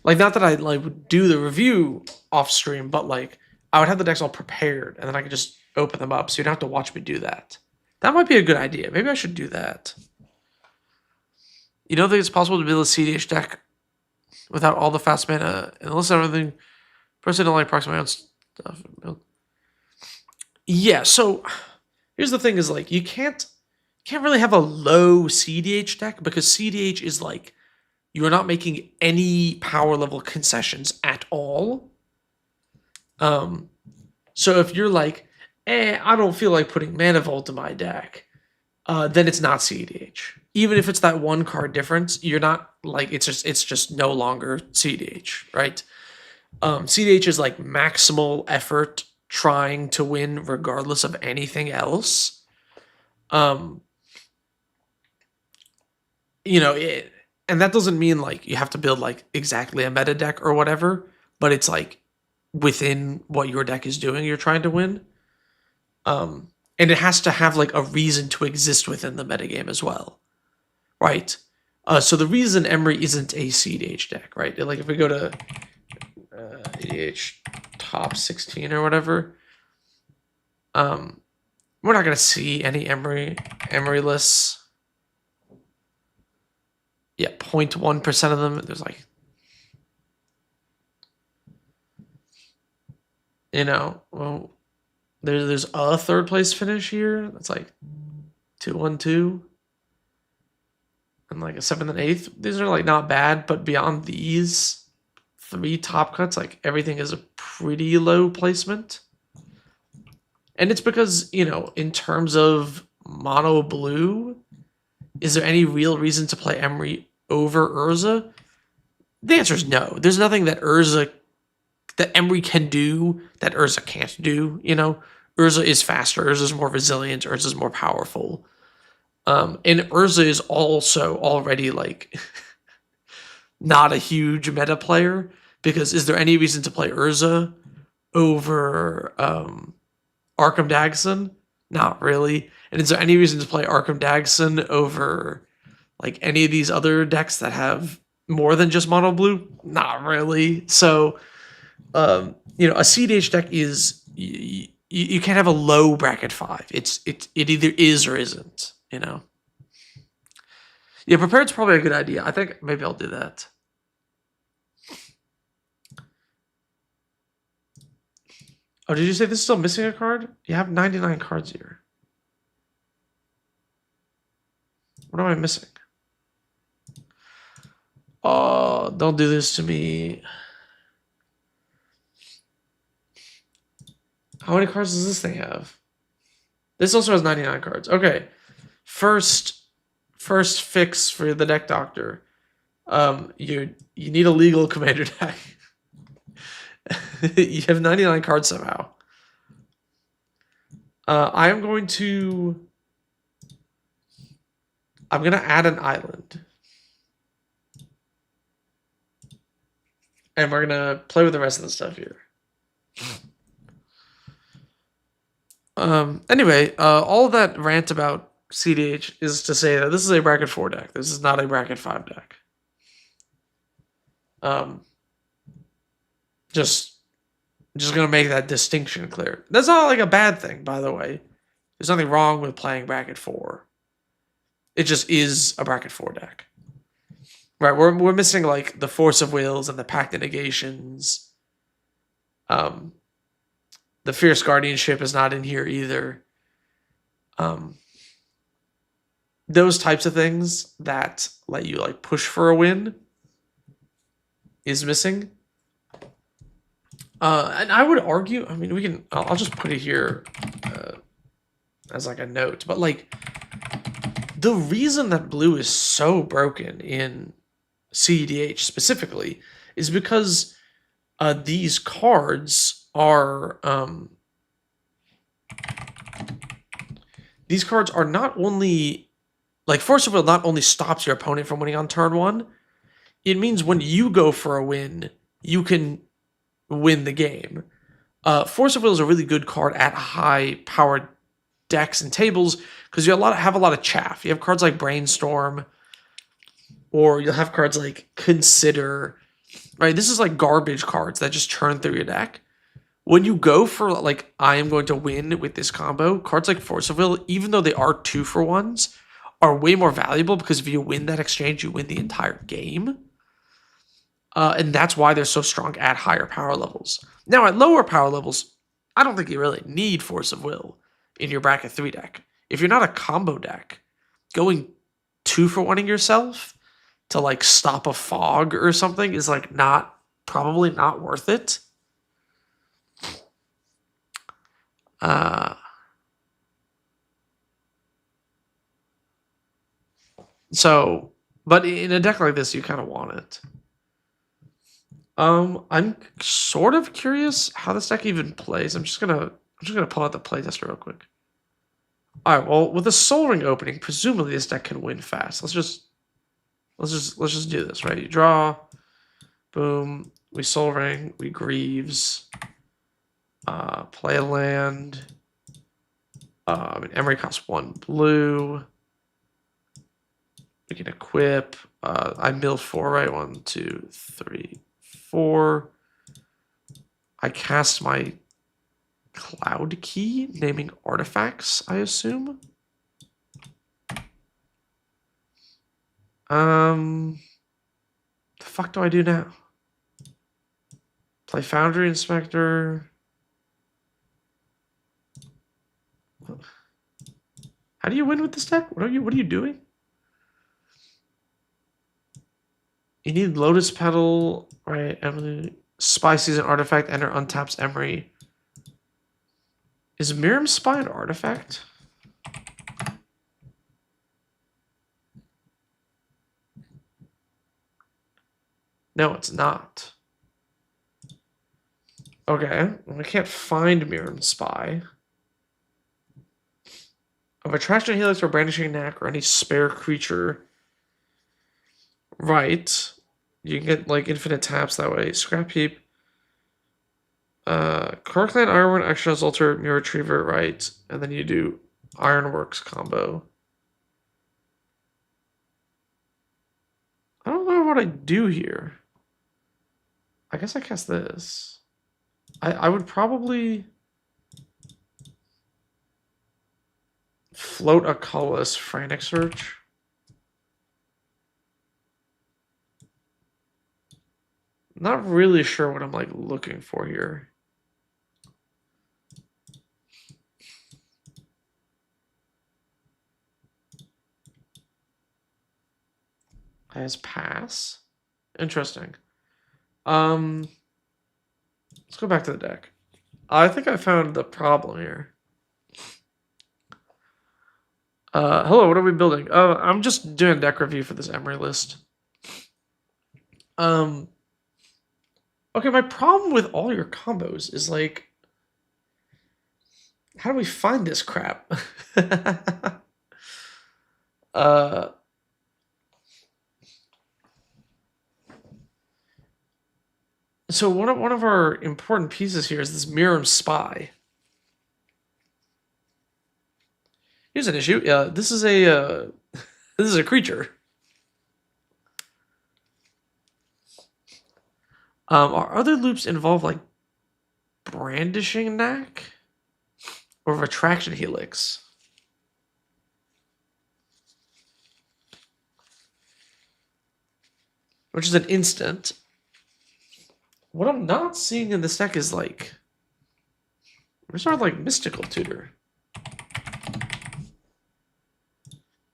Speaker 1: Like, not that I like would do the review off stream, but like I would have the decks all prepared, and then I could just open them up, so you'd have to watch me do that. That might be a good idea. Maybe I should do that. You don't think it's possible to build a CDH deck without all the fast mana, unless everything? Personally, don't like proxy my own stuff. Yeah. So here's the thing: is like you can't really have a low CDH deck because CDH is like you are not making any power level concessions at all. So if you're like, I don't feel like putting Mana Vault in my deck, then it's not CDH. Even if it's that one card difference, you're not like it's just no longer CDH, right? CDH is like maximal effort trying to win regardless of anything else. You know, and that doesn't mean like you have to build like exactly a meta deck or whatever, but it's like within what your deck is doing, you're trying to win. And it has to have like a reason to exist within the metagame as well, right? So the reason Emery isn't a CDH deck, right? Like if we go to EDH top 16 or whatever, we're not gonna see any Emery-less. Yeah, 0.1% of them. There's like, you know, well, there's a third place finish here. That's like 2-1-2. And like a 7th and 8th. These are like not bad, but beyond these 3 top cuts, like everything is a pretty low placement. And it's because, you know, in terms of mono blue, is there any real reason to play Emery over Urza? The answer is no. There's nothing that Emery can do that Urza can't do, you know? Urza is faster, Urza is more resilient, Urza is more powerful. And Urza is also already like not a huge meta player, because is there any reason to play Urza over Arkham Dagson? Not really. And is there any reason to play Arkham Dagson over like any of these other decks that have more than just mono blue? Not really. So, you know, a CDH deck is you can't have a low bracket 5. It either is or isn't. You know. Yeah, prepared's probably a good idea. I think maybe I'll do that. Oh, did you say this is still missing a card? You have 99 cards here. What am I missing? Oh, don't do this to me. How many cards does this thing have? This also has 99 cards. Okay. First fix for the deck doctor. You need a legal commander deck. You have 99 cards somehow. I'm going to add an island. And we're going to play with the rest of the stuff here. Anyway, all that rant about CDH is to say that this is a bracket 4 deck. This is not a bracket 5 deck. Just gonna make that distinction clear. That's not like a bad thing, by the way. There's nothing wrong with playing bracket 4. It just is a bracket 4 deck. Right, we're missing like the Force of Wills and the Pact of Negations. The Fierce Guardianship is not in here either. Those types of things that let you like push for a win is missing. And I would argue, I mean, I'll just put it here as like a note, but like the reason that blue is so broken in CEDH specifically is because these cards are not only like Force of Will not only stops your opponent from winning on turn 1, it means when you go for a win, you can win the game. Force of Will is a really good card at high powered decks and tables because you have a lot of chaff. You have cards like Brainstorm, or you'll have cards like Consider, right? This is like garbage cards that just churn through your deck. When you go for like, I am going to win with this combo, cards like Force of Will, even though they are 2-for-1s, are way more valuable because if you win that exchange, you win the entire game. And that's why they're so strong at higher power levels. Now, at lower power levels, I don't think you really need Force of Will in your bracket 3 deck. If you're not a combo deck, going 2-for-1ing yourself to like stop a fog or something is like probably not worth it. So, but in a deck like this, you kind of want it. I'm sort of curious how this deck even plays. I'm just gonna pull out the playtester real quick. All right. Well, with a Soul Ring opening, presumably this deck can win fast. Let's just do this, right? You draw, boom. We Soul Ring. We Greaves. Play a land. Emery costs 1 blue. We can equip. I mill 4, right? 1, 2, 3, 4. I cast my Cloud Key, naming artifacts, I assume. The fuck do I do now? Play Foundry Inspector. How do you win with this deck? What are you doing? You need Lotus Petal, right? Emily, Spy Season artifact, enter untaps Emery. Is Miriam Spy an artifact? No, it's not. Okay, well, I can't find Miriam Spy. Of Attraction Helix or Brandishing Knack or any spare creature. Right. You can get like infinite taps that way. Scrap Heap. Corkland, Ironworm, Extra Alter, Mirror Retriever, right. And then you do Ironworks combo. I don't know what I do here. I guess I cast this. I would probably float a colorless Frantic Search. Not really sure what I'm like looking for here. As pass. Interesting. Let's go back to the deck. I think I found the problem here. Hello, what are we building? I'm just doing a deck review for this Emery list. Okay, my problem with all your combos is like, how do we find this crap? So one of our important pieces here is this Miriam Spy. Here's an issue. This is a this is a creature. Our other loops involve like Brandishing Knack or Retraction Helix. Which is an instant. What I'm not seeing in this deck is like, where's our like Mystical Tutor?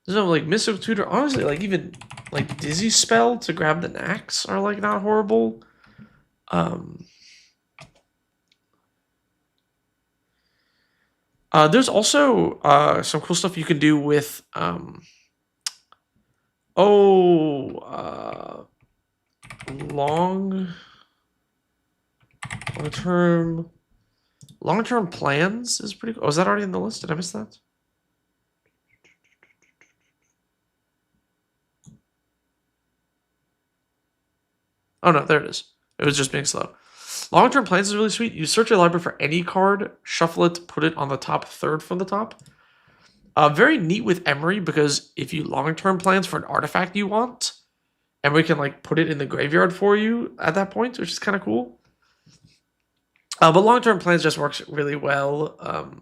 Speaker 1: There's no like Mystical Tutor. Honestly, like even like Dizzy Spell to grab the Knacks are like not horrible. There's also some cool stuff you can do with long-term plans is pretty cool. Oh, is that already in the list? Did I miss that? Oh no, there it is. It was just being slow. Long-term plans is really sweet. You search your library for any card, shuffle it, put it on the top third from the top. Very neat with Emery because if you long-term plans for an artifact you want, and we can like put it in the graveyard for you at that point, which is kind of cool. But long-term plans just works really well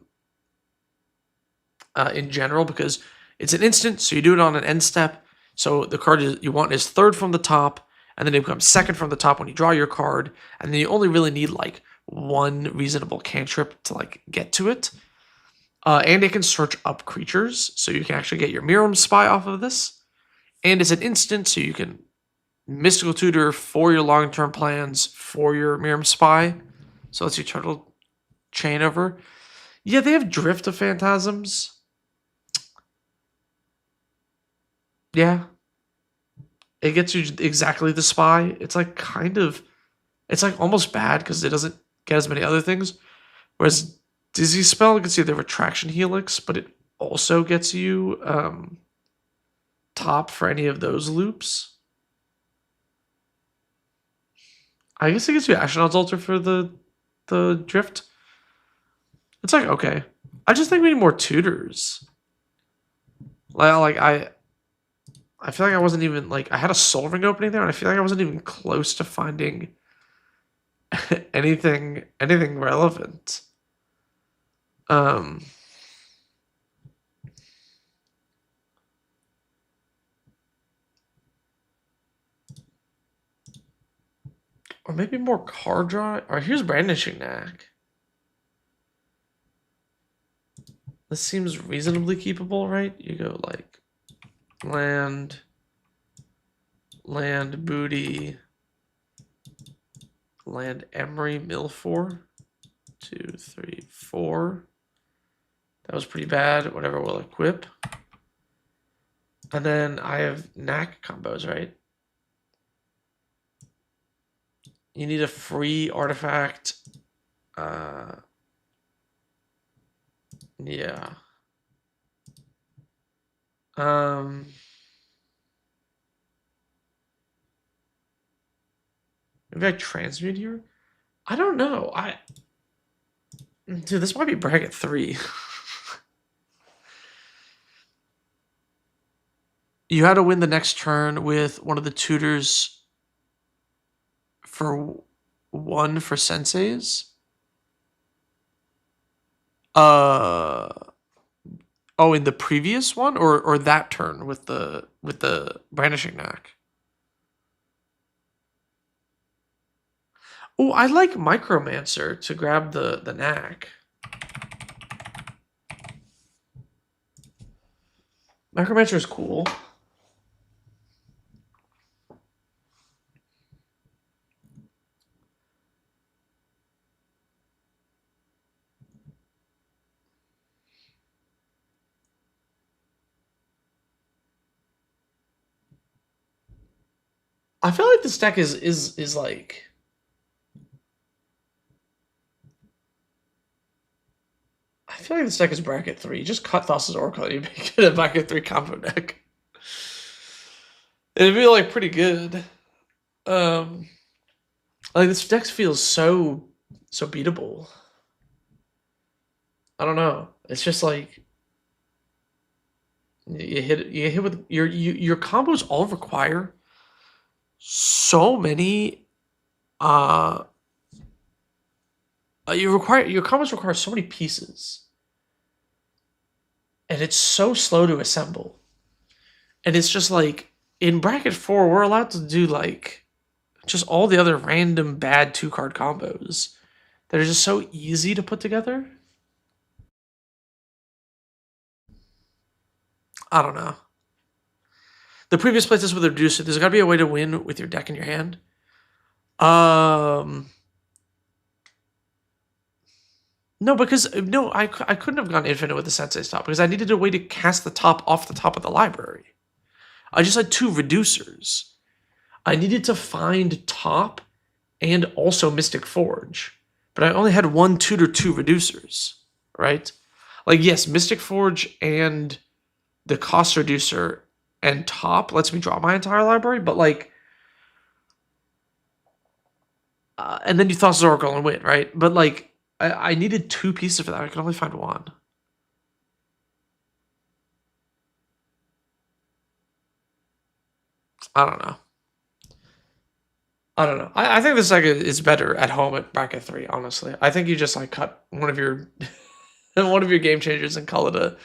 Speaker 1: in general because it's an instant, so you do it on an end step. So the card you want is third from the top, and then it becomes second from the top when you draw your card, and then you only really need like one reasonable cantrip to like get to it. And it can search up creatures, so you can actually get your Miram Spy off of this. And it's an instant, so you can Mystical Tutor for your long-term plans for your Miram Spy. So let's see, Turtle Chain over. Yeah, they have Drift of Phantasms. Yeah. It gets you exactly the spy. It's like kind of, it's like almost bad because it doesn't get as many other things. Whereas Dizzy Spell gets you the Retraction Helix, but it also gets you top for any of those loops. I guess it gets you Astronaut's Altar for the Drift. It's like, okay. I just think we need more tutors. Like I feel like I wasn't even like I had a Soul Ring opening there, and I feel like I wasn't even close to finding anything relevant. Or maybe more card draw. All right, here's Brandishing Knack. This seems reasonably keepable, right? You go like land, booty, land Emery, mill 4. 2, 3, 4. That was pretty bad. Whatever we'll equip. And then I have Knack combos, right? You need a free artifact. Yeah. Maybe I transmute here? I don't know. Dude, this might be bracket 3. You had to win the next turn with one of the tutors for 1 for senseis. Oh, in the previous one or that turn with the Brandishing Knack? Oh, I like Micromancer to grab the Knack. Micromancer is cool. I feel like this deck is like I feel like this deck is bracket 3. Just cut Thassa's Oracle, you make it a bracket 3 combo deck. It'd be like pretty good. Like this deck feels so beatable. I don't know. It's just like you hit with your combos all require so many your combos require so many pieces. And it's so slow to assemble. And it's just like in bracket 4 we're allowed to do like just all the other random bad 2-card combos that are just so easy to put together. I don't know. The previous playtest with reduce it. There's got to be a way to win with your deck in your hand. No, because no, I couldn't have gone infinite with the Sensei Stop because I needed a way to cast the top off the top of the library. I just had 2 reducers. I needed to find top and also Mystic Forge, but I only had 1 tutor 2 reducers, right? Like yes, Mystic Forge and the cost reducer and top lets me draw my entire library, but like, and then you Thassa's Oracle and win, right? But like, I needed 2 pieces for that. I could only find 1. I don't know. I don't know. I think this deck is better at home at bracket 3, honestly. I think you just like cut one of your game changers and call it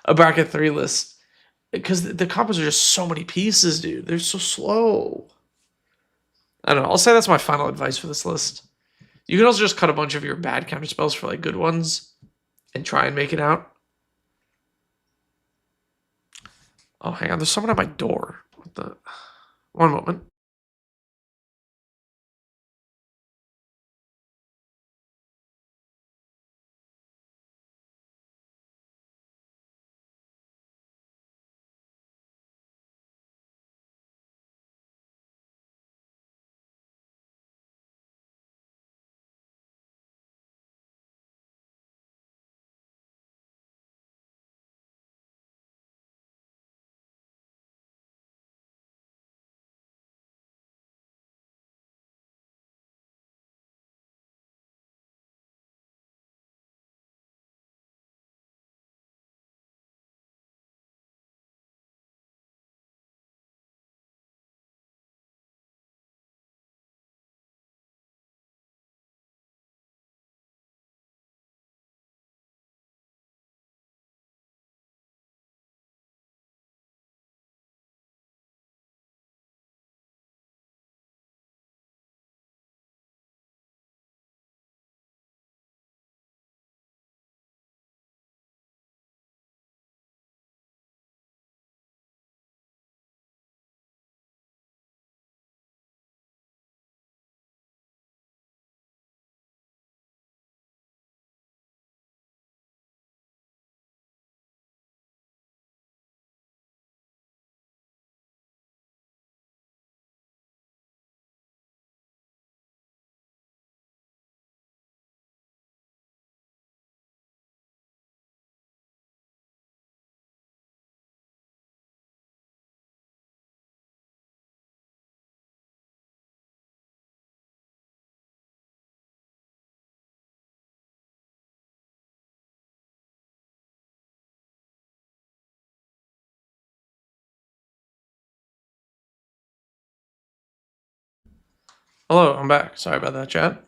Speaker 1: a bracket 3 list. Because the combos are just so many pieces, dude. They're so slow. I don't know. I'll say that's my final advice for this list. You can also just cut a bunch of your bad counter spells for like good ones and try and make it out. Oh, hang on. There's someone at my door. What the? One moment. Hello, I'm back. Sorry about that, chat.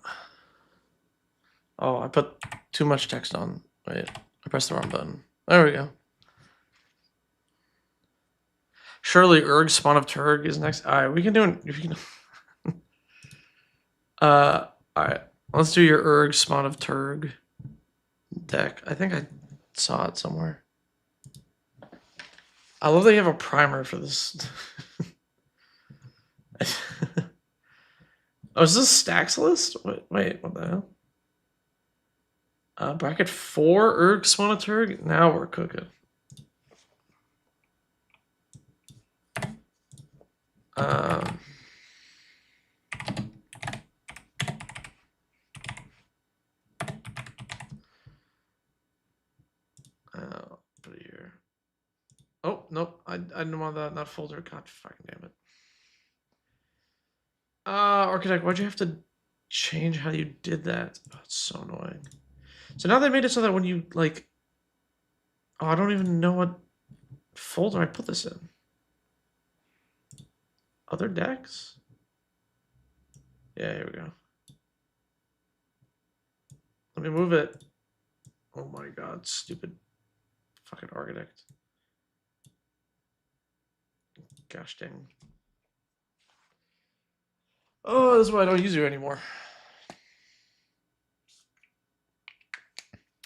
Speaker 1: Oh, I put too much text on. Wait, I pressed the wrong button. There we go. Surely Urg Spawn of Turg is next. Alright, we can do it. Alright. Let's do your Urg Spawn of Turg deck. I think I saw it somewhere. I love that you have a primer for this. Oh, is this stacks list? Wait, what the hell? Bracket 4 Urg Spawn of Turg? Now we're cooking. Put it here. Oh, nope. I didn't want that folder. God fucking damn it. Architect, why'd you have to change how you did that? Oh, it's so annoying. So now they made it so that when you, like... Oh, I don't even know what folder I put this in. Other decks? Yeah, here we go. Let me move it. Oh my god, stupid fucking architect. Gosh dang. Oh, that's why I don't use you anymore.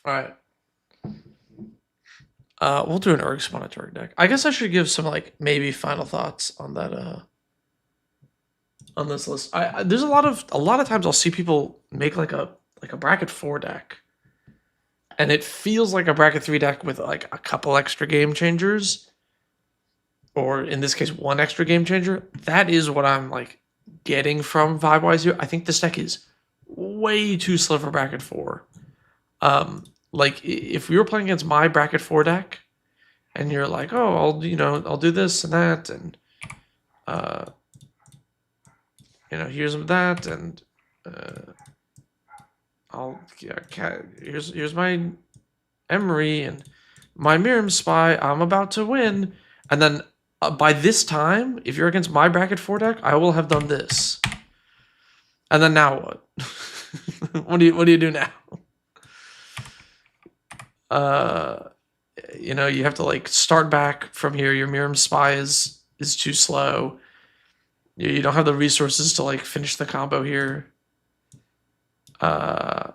Speaker 1: Alright. We'll do an Urg Spawn of Turg deck. I guess I should give some, like, maybe final thoughts on that, on this list. There's a lot of times I'll see people make like a bracket 4 deck, and it feels like a bracket 3 deck with like a couple extra game changers, or in this case, one extra game changer. That is what I'm like getting from vibe-wise here. I think this deck is way too slow for bracket 4. Like if we were playing against my bracket 4 deck, and you're like, oh, I'll do this and that, and here's that, and here's my Emery and my Miriam Spy. I'm about to win, and then by this time, if you're against my bracket 4 deck, I will have done this. And then now what? What do you do now? You know, you have to like start back from here. Your Miram spy is too slow. You don't have the resources to like finish the combo here. Oh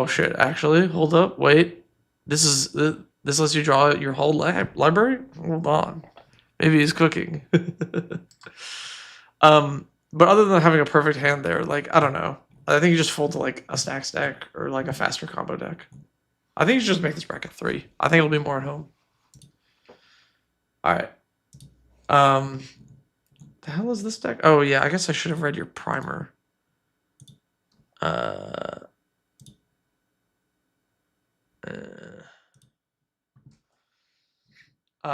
Speaker 1: shit! Actually, hold up, wait. This lets you draw your whole library. Hold on, maybe he's cooking. But other than having a perfect hand there, like I don't know. I think you just fold to like a stacks deck or like a faster combo deck. I think you should just make this bracket 3. I think it'll be more at home. All right. The hell is this deck? Oh yeah, I guess I should have read your primer.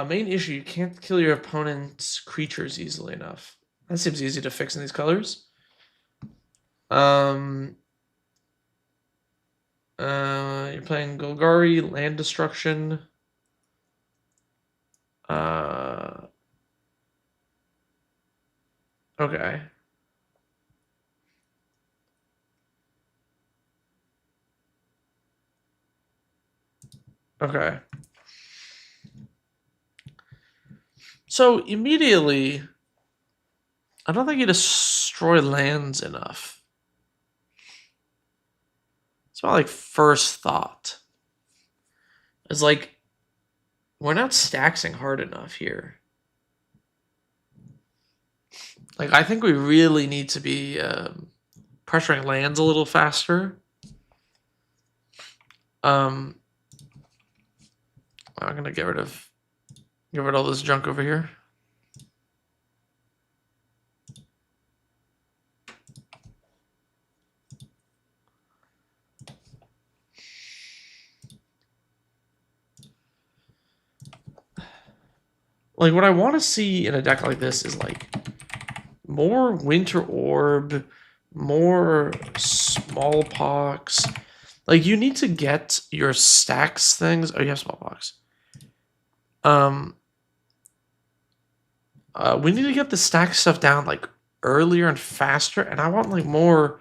Speaker 1: Main issue, you can't kill your opponent's creatures easily enough. That seems easy to fix in these colors. You're playing Golgari, land destruction. Okay. Okay. So immediately, I don't think you destroy lands enough. It's my like first thought. It's like we're not staxing hard enough here. Like I think we really need to be pressuring lands a little faster. I'm gonna get rid of all this junk over here. Like what I want to see in a deck like this is like more Winter Orb, more Smallpox. Like you need to get your stacks things. Oh, you have Smallpox. We need to get the stack stuff down like earlier and faster, and I want like more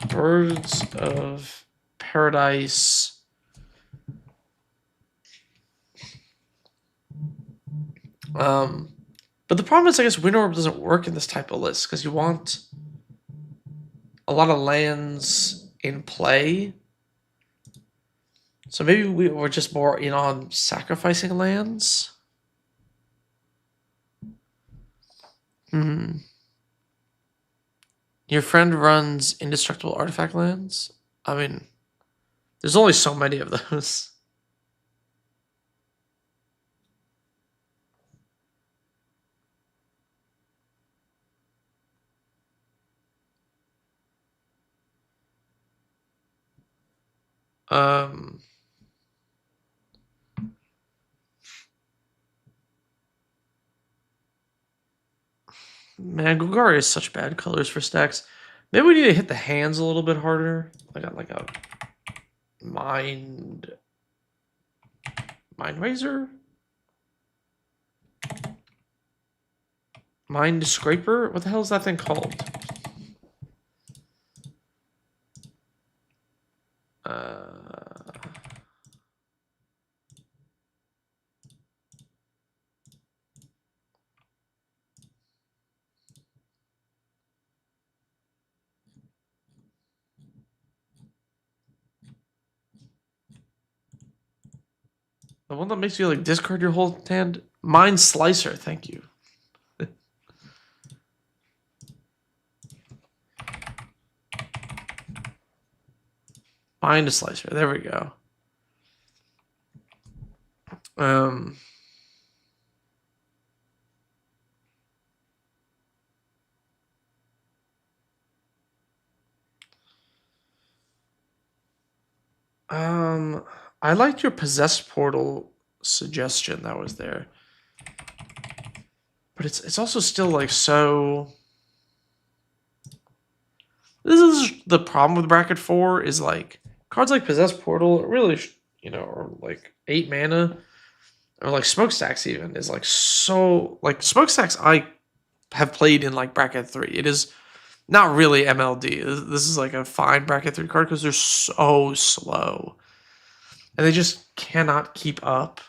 Speaker 1: Birds of Paradise. But the problem is, I guess Wind Orb doesn't work in this type of list because you want a lot of lands in play. So maybe we're just more in on sacrificing lands. Your friend runs indestructible artifact lands? I mean, there's only so many of those. Man, Golgari is such bad colors for stacks. Maybe we need to hit the hands a little bit harder. Like a Mind Razor? Mind Scraper? What the hell is that thing called? The one that makes you like discard your whole hand? Mind Slicer, thank you. Mind Slicer, there we go. I liked your Possessed Portal suggestion that was there. But it's also still like so... This is the problem with bracket 4 is like cards like Possessed Portal really, you know, are like 8 mana or like Smokestacks even is like so like Smokestacks I have played in like bracket 3. It is not really MLD. This is like a fine bracket 3 card because they're so slow. And they just cannot keep up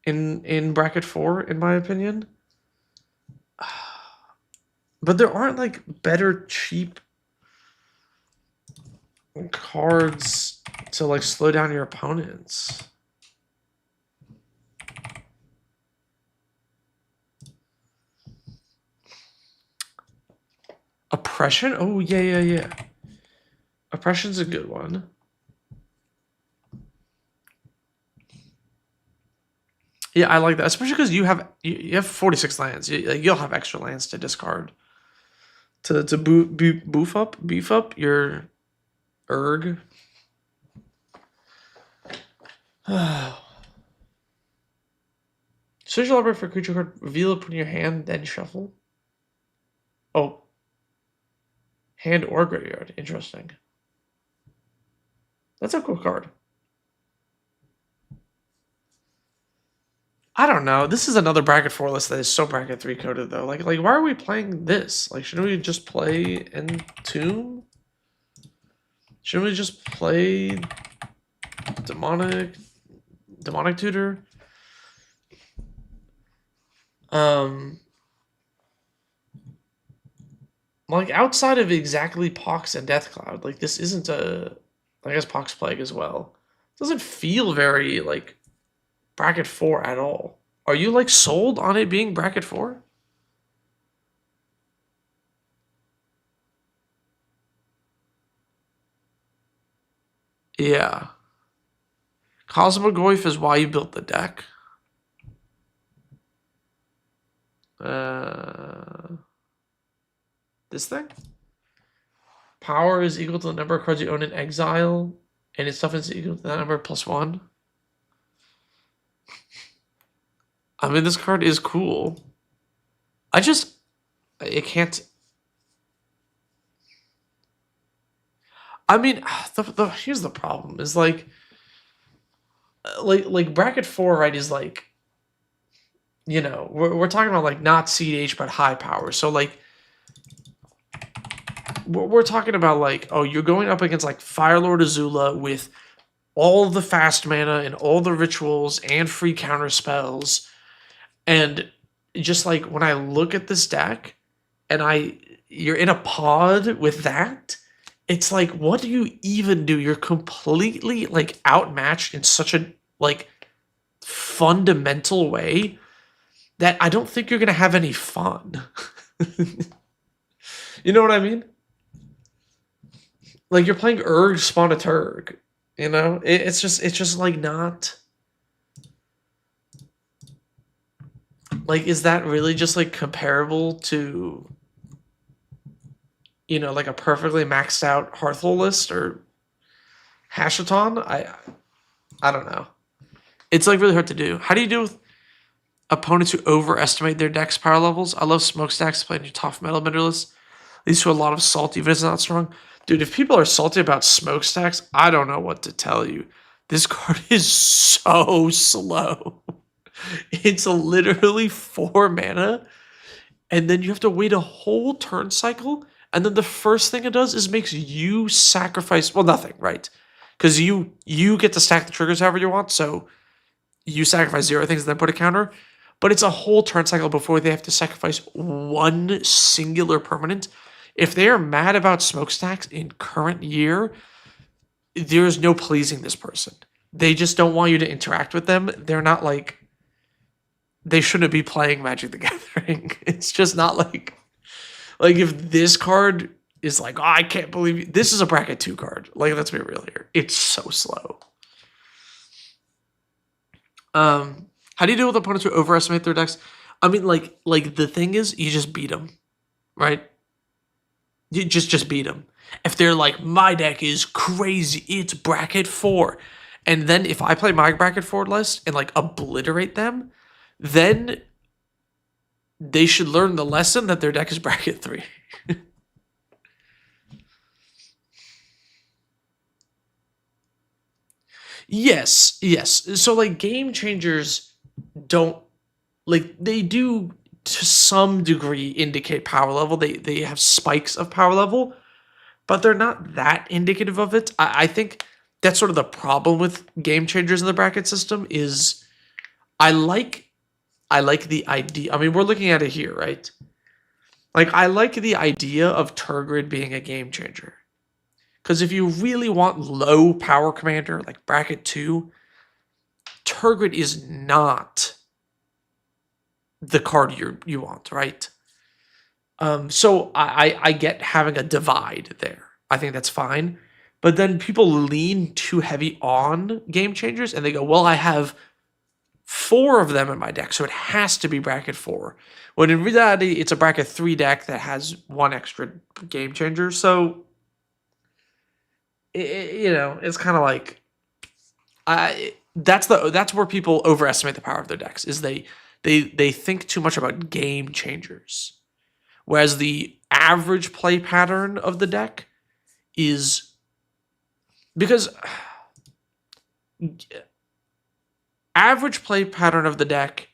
Speaker 1: in bracket 4, in my opinion. But there aren't like better cheap cards to like slow down your opponents. Oppression? Oh, yeah. Oppression's a good one. Yeah, I like that, especially because you have 46 lands. You'll have extra lands to discard to beef up your erg. Search your library for a creature card, reveal it, put in your hand, then shuffle. Oh. Hand or graveyard. Interesting. That's a cool card. I don't know. This is another bracket 4 list that is so bracket 3 coded though. Like why are we playing this? Like shouldn't we just play Entomb? Shouldn't we just play Demonic Tutor? Like outside of exactly Pox and Deathcloud, like this isn't a, I guess Pox Plague as well. It doesn't feel very like bracket 4 at all. Are you like sold on it being bracket 4? Yeah. Cosmogoyf is why you built the deck. This thing? Power is equal to the number of cards you own in exile, and its toughness is equal to that number +1. I mean, this card is cool. It can't. I mean, here's the problem: is like bracket 4, right? Is like, you know, we're talking about like not CH but high power. So like, we're talking about like, oh, you're going up against like Firelord Azula with all the fast mana and all the rituals and free counter spells. And just like when I look at this deck and you're in a pod with that, it's like, what do you even do? You're completely like outmatched in such a like fundamental way that I don't think you're going to have any fun. You know what I mean? Like you're playing Urg spawn a Turg, you know? It's just like not. Like, is that really just like comparable to, you know, like a perfectly maxed out Hearthful list or Hashaton? I don't know. It's like really hard to do. How do you deal with opponents who overestimate their deck's power levels? I love Smokestacks playing your tough metal bender list. Leads to a lot of salt, even if it's not strong. Dude, if people are salty about Smokestacks, I don't know what to tell you. This card is so slow. It's literally 4 mana, and then you have to wait a whole turn cycle, and then the first thing it does is makes you sacrifice, well, nothing, right? Because you get to stack the triggers however you want, so you sacrifice 0 things and then put a counter, but it's a whole turn cycle before they have to sacrifice one singular permanent. If they are mad about Smokestacks in current year, there's no pleasing this person. They just don't want you to interact with them. They're not like, they shouldn't be playing Magic the Gathering. It's just not like if this card is like, oh, I can't believe you. This is a bracket 2 card. Like, let's be real here. It's so slow. How do you deal with opponents who overestimate their decks? I mean, like the thing is, you just beat them, right? You just beat them. If they're like, my deck is crazy, it's bracket 4, and then if I play my bracket 4 list and like obliterate them, then they should learn the lesson that their deck is bracket 3. Yes. So like game changers don't, like, they do to some degree indicate power level. They have spikes of power level, but they're not that indicative of it. I think that's sort of the problem with game changers in the bracket system is I like the idea. I mean, we're looking at it here, right? Like, I like the idea of Turgid being a game changer. Because if you really want low power commander, like bracket 2, Turgid is not the card you want, right? So I get having a divide there. I think that's fine. But then people lean too heavy on game changers and they go, well, I have 4 of them in my deck, so it has to be bracket 4. When in reality, it's a bracket 3 deck that has 1 extra game changer. So, it's kind of like, that's where people overestimate the power of their decks. Is they think too much about game changers, whereas the average play pattern of the deck is because average play pattern of the deck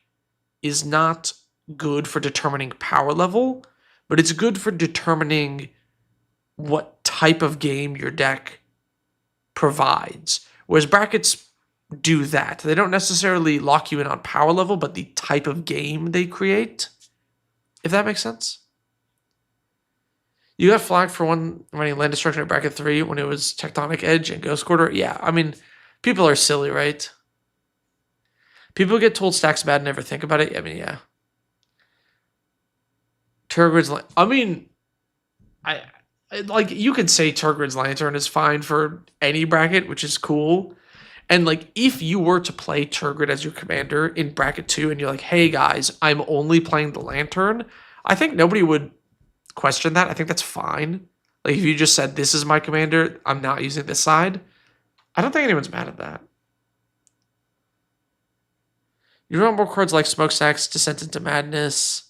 Speaker 1: is not good for determining power level, but it's good for determining what type of game your deck provides. Whereas brackets do that. They don't necessarily lock you in on power level, but the type of game they create, if that makes sense. You got flagged for one running land destruction at bracket 3 when it was Tectonic Edge and Ghost Quarter. Yeah, I mean, people are silly, right? People get told stack's bad and never think about it. I mean, yeah. Turgid's, I mean, I like, you could say Turgid's Lantern is fine for any bracket, which is cool. And like, if you were to play Turgid as your commander in bracket 2 and you're like, hey guys, I'm only playing the Lantern, I think nobody would question that. I think that's fine. Like, if you just said, this is my commander, I'm not using this side, I don't think anyone's mad at that. You want more cards like Smokestacks, Descent into Madness.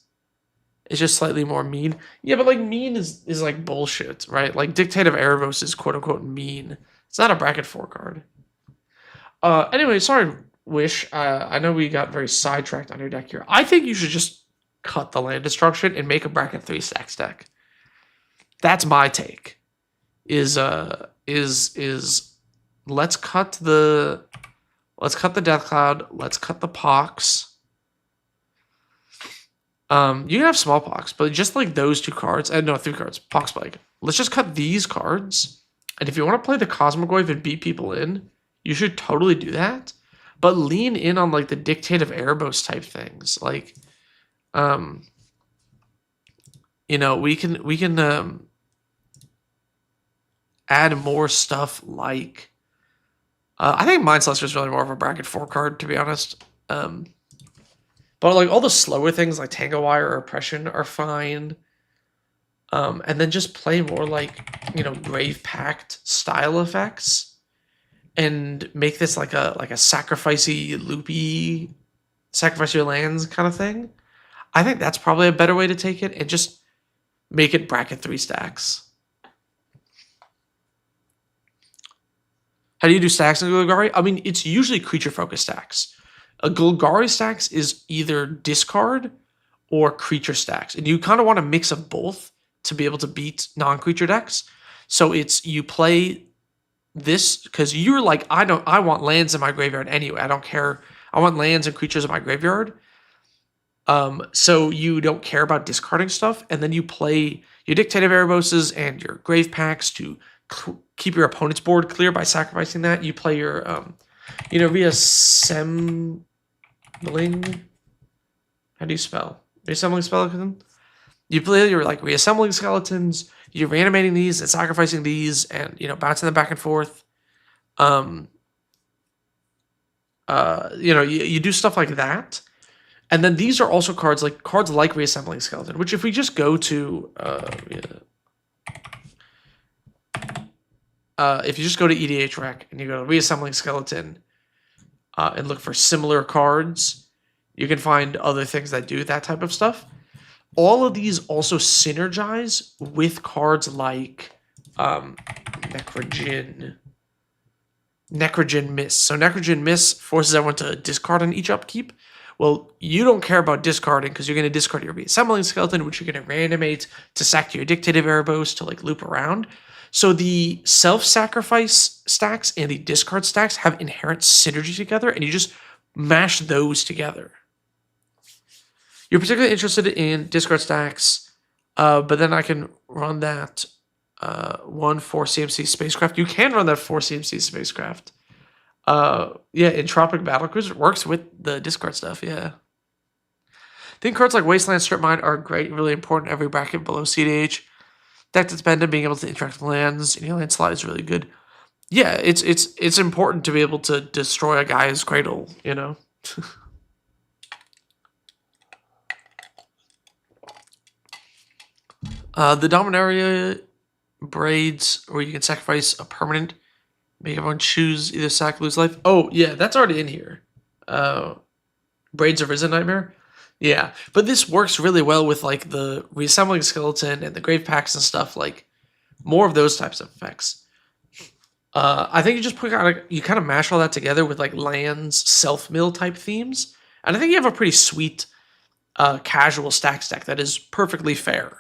Speaker 1: It's just slightly more mean. Yeah, but like, mean is like bullshit, right? Like, Dictate of Erebos is quote unquote mean. It's not a bracket 4 card. Anyway, sorry, Wish. I know we got very sidetracked on your deck here. I think you should just cut the land destruction and make a bracket 3 stacks deck. That's my take. Is let's cut the Death Cloud. Let's cut the Pox. You can have Smallpox, but just like those 2 cards, and no, 3 cards, Pox Plague. Let's just cut these cards. And if you want to play the Cosmogoyf and beat people in, you should totally do that. But lean in on like the Dictate of Erebos type things. Like, we can add more stuff like, I think Mind Celestia is really more of a bracket 4 card, to be honest. But like, all the slower things like Tango Wire or Oppression are fine. And then just play more like, Grave Pact style effects. And make this like a sacrificey, loopy, sacrifice your lands kind of thing. I think that's probably a better way to take it, and just make it bracket 3 stacks. How do you do stacks in Golgari? I mean, it's usually creature-focused stacks. A Golgari stacks is either discard or creature stacks, and you kind of want a mix of both to be able to beat non-creature decks. So it's, you play this because you're like, I want lands in my graveyard anyway. I don't care. I want lands and creatures in my graveyard. So you don't care about discarding stuff, and then you play your Dictate of Ereboses and your Grave Packs to keep your opponent's board clear by sacrificing that. You play your reassembling. How do you spell reassembling skeleton? You play your like reassembling skeletons. You're reanimating these and sacrificing these, and bouncing them back and forth. You do stuff like that, and then these are also cards like Reassembling Skeleton. Which, if we just go to if you just go to EDH Rec and you go to Reassembling Skeleton and look for similar cards, you can find other things that do that type of stuff. All of these also synergize with cards like Necrogen Miss. So Necrogen Miss forces everyone to discard on each upkeep, Well, you don't care about discarding because you're going to discard your reassembling skeleton, which you're going to reanimate to sack your dictative erebos to like loop around. So the self-sacrifice stacks and the discard stacks have inherent synergy together, and you just mash those together. You're particularly interested in discard stacks, but then I can run that one 4CMC spacecraft. You can run that 4CMC spacecraft. Yeah, Entropic Battlecruiser works with the discard stuff, yeah. I think cards like Wasteland Strip Mine are great, really important every bracket below CDH. Deck dependent, being able to interact with lands in your land slot is really good. Yeah, it's important to be able to destroy a guy's cradle, you know? The Dominaria braids, where you can sacrifice a permanent, make everyone choose either sack, lose life. Oh, yeah, that's already in here. Braids of Risen Nightmare. Yeah, but this works really well with like the reassembling skeleton and the grave packs and stuff, like more of those types of effects. I think you just you kind of mash all that together with like lands, self-mill type themes, and I think you have a pretty sweet casual stack that is perfectly fair.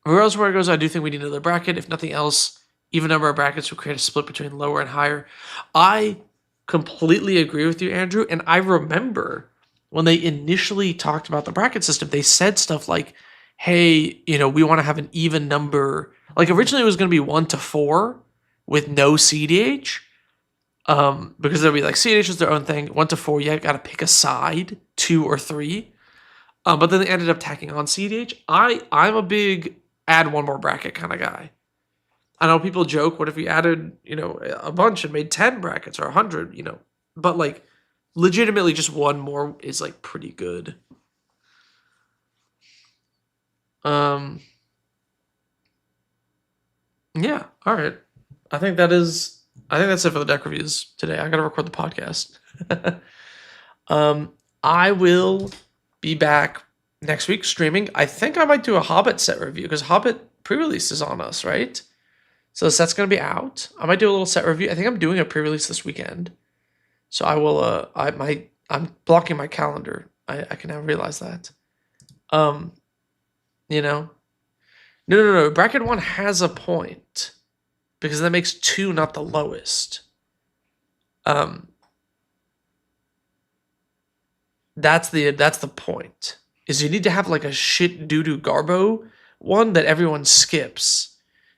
Speaker 1: Regardless of where it goes, I do think we need another bracket. If nothing else, even number of brackets will create a split between lower and higher. I completely agree with you, Andrew. And I remember when they initially talked about the bracket system, they said stuff like, hey, you know, we want to have an even number. Like originally it was going to be 1 to 4 with no CDH. Because there'll be like CDH is their own thing. 1 to 4, you got to pick a side, 2 or 3. But then they ended up tacking on CDH. I'm a big add one more bracket kind of guy. I know people joke, what if you added, you know, a bunch and made 10 brackets or 100, you know, but like legitimately just one more is like pretty good. Yeah, all right. I think that's it for the deck reviews today. I gotta record the podcast. I will be back next week streaming. I think I might do a Hobbit set review because Hobbit pre-release is on us, right? So the set's gonna be out. I might do a little set review. I think I'm doing a pre-release this weekend. So I will I'm blocking my calendar. I can now realize that. You know. No. Bracket 1 has a point. Because that makes 2 not the lowest. That's the point. Is you need to have like a shit doo-doo garbo one that everyone skips.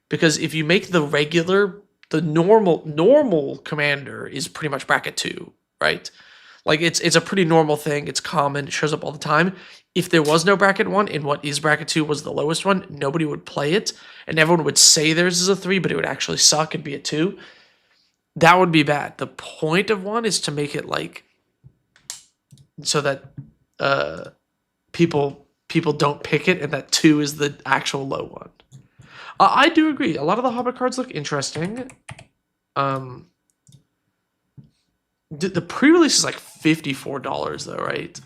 Speaker 1: Because if you make the regular, the normal commander is pretty much bracket 2, right? Like it's a pretty normal thing. It's common. It shows up all the time. If there was no bracket 1 and what is bracket 2 was the lowest one, nobody would play it, and everyone would say theirs is a 3, but it would actually suck and be a 2. That would be bad. The point of 1 is to make it like so that people don't pick it, and that 2 is the actual low one. I do agree. A lot of the Hobbit cards look interesting. The pre-release is like $54 though, right?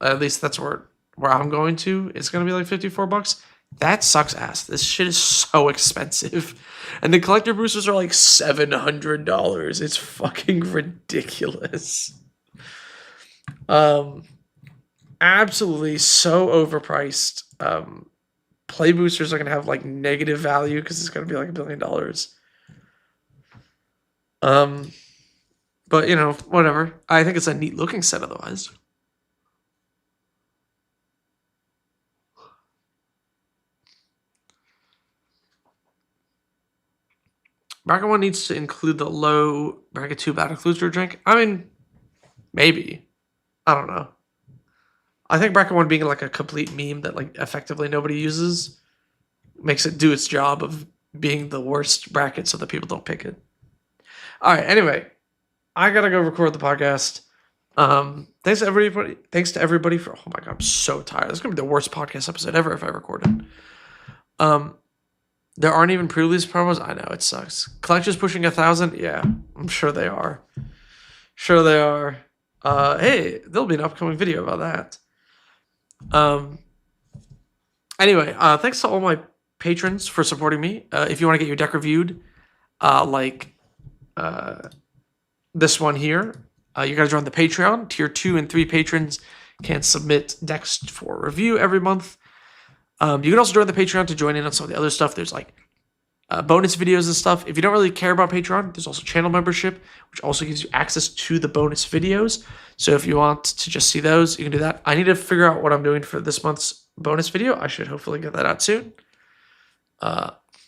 Speaker 1: At least that's where I'm going to. It's gonna be like $54. That sucks ass. This shit is so expensive, and the collector boosters are like $700. It's fucking ridiculous. Absolutely so overpriced. Play boosters are gonna have like negative value because it's gonna be like $1 billion. But you know, whatever. I think it's a neat looking set otherwise. Bracket 1 needs to include the low bracket 2 Battlecruiser drink. I mean, maybe. I don't know. I think bracket 1 being like a complete meme that like effectively nobody uses makes it do its job of being the worst bracket so that people don't pick it. All right, anyway, I gotta go record the podcast. Thanks to everybody. Thanks to everybody for. Oh my god, I'm so tired. This is gonna be the worst podcast episode ever if I record it. There aren't even pre-release promos. I know it sucks. Collectors pushing 1,000. Yeah, I'm sure they are. Sure they are. Hey, there'll be an upcoming video about that. Anyway, thanks to all my patrons for supporting me. If you want to get your deck reviewed, this one here. You got to join the Patreon. Tier 2 and 3 patrons can submit decks for review every month. You can also join the Patreon to join in on some of the other stuff. There's like bonus videos and stuff. If you don't really care about Patreon, there's also channel membership, which also gives you access to the bonus videos. So if you want to just see those, you can do that. I need to figure out what I'm doing for this month's bonus video. I should hopefully get that out soon.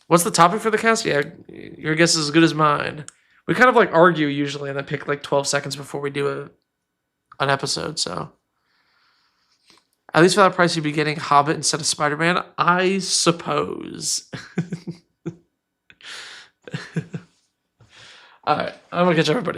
Speaker 1: What's the topic for the cast? Yeah, your guess is as good as mine. We kind of like argue usually and then pick like 12 seconds before we do an episode, so. At least for that price, you'd be getting Hobbit instead of Spider-Man, I suppose. All right, I'm gonna catch everybody.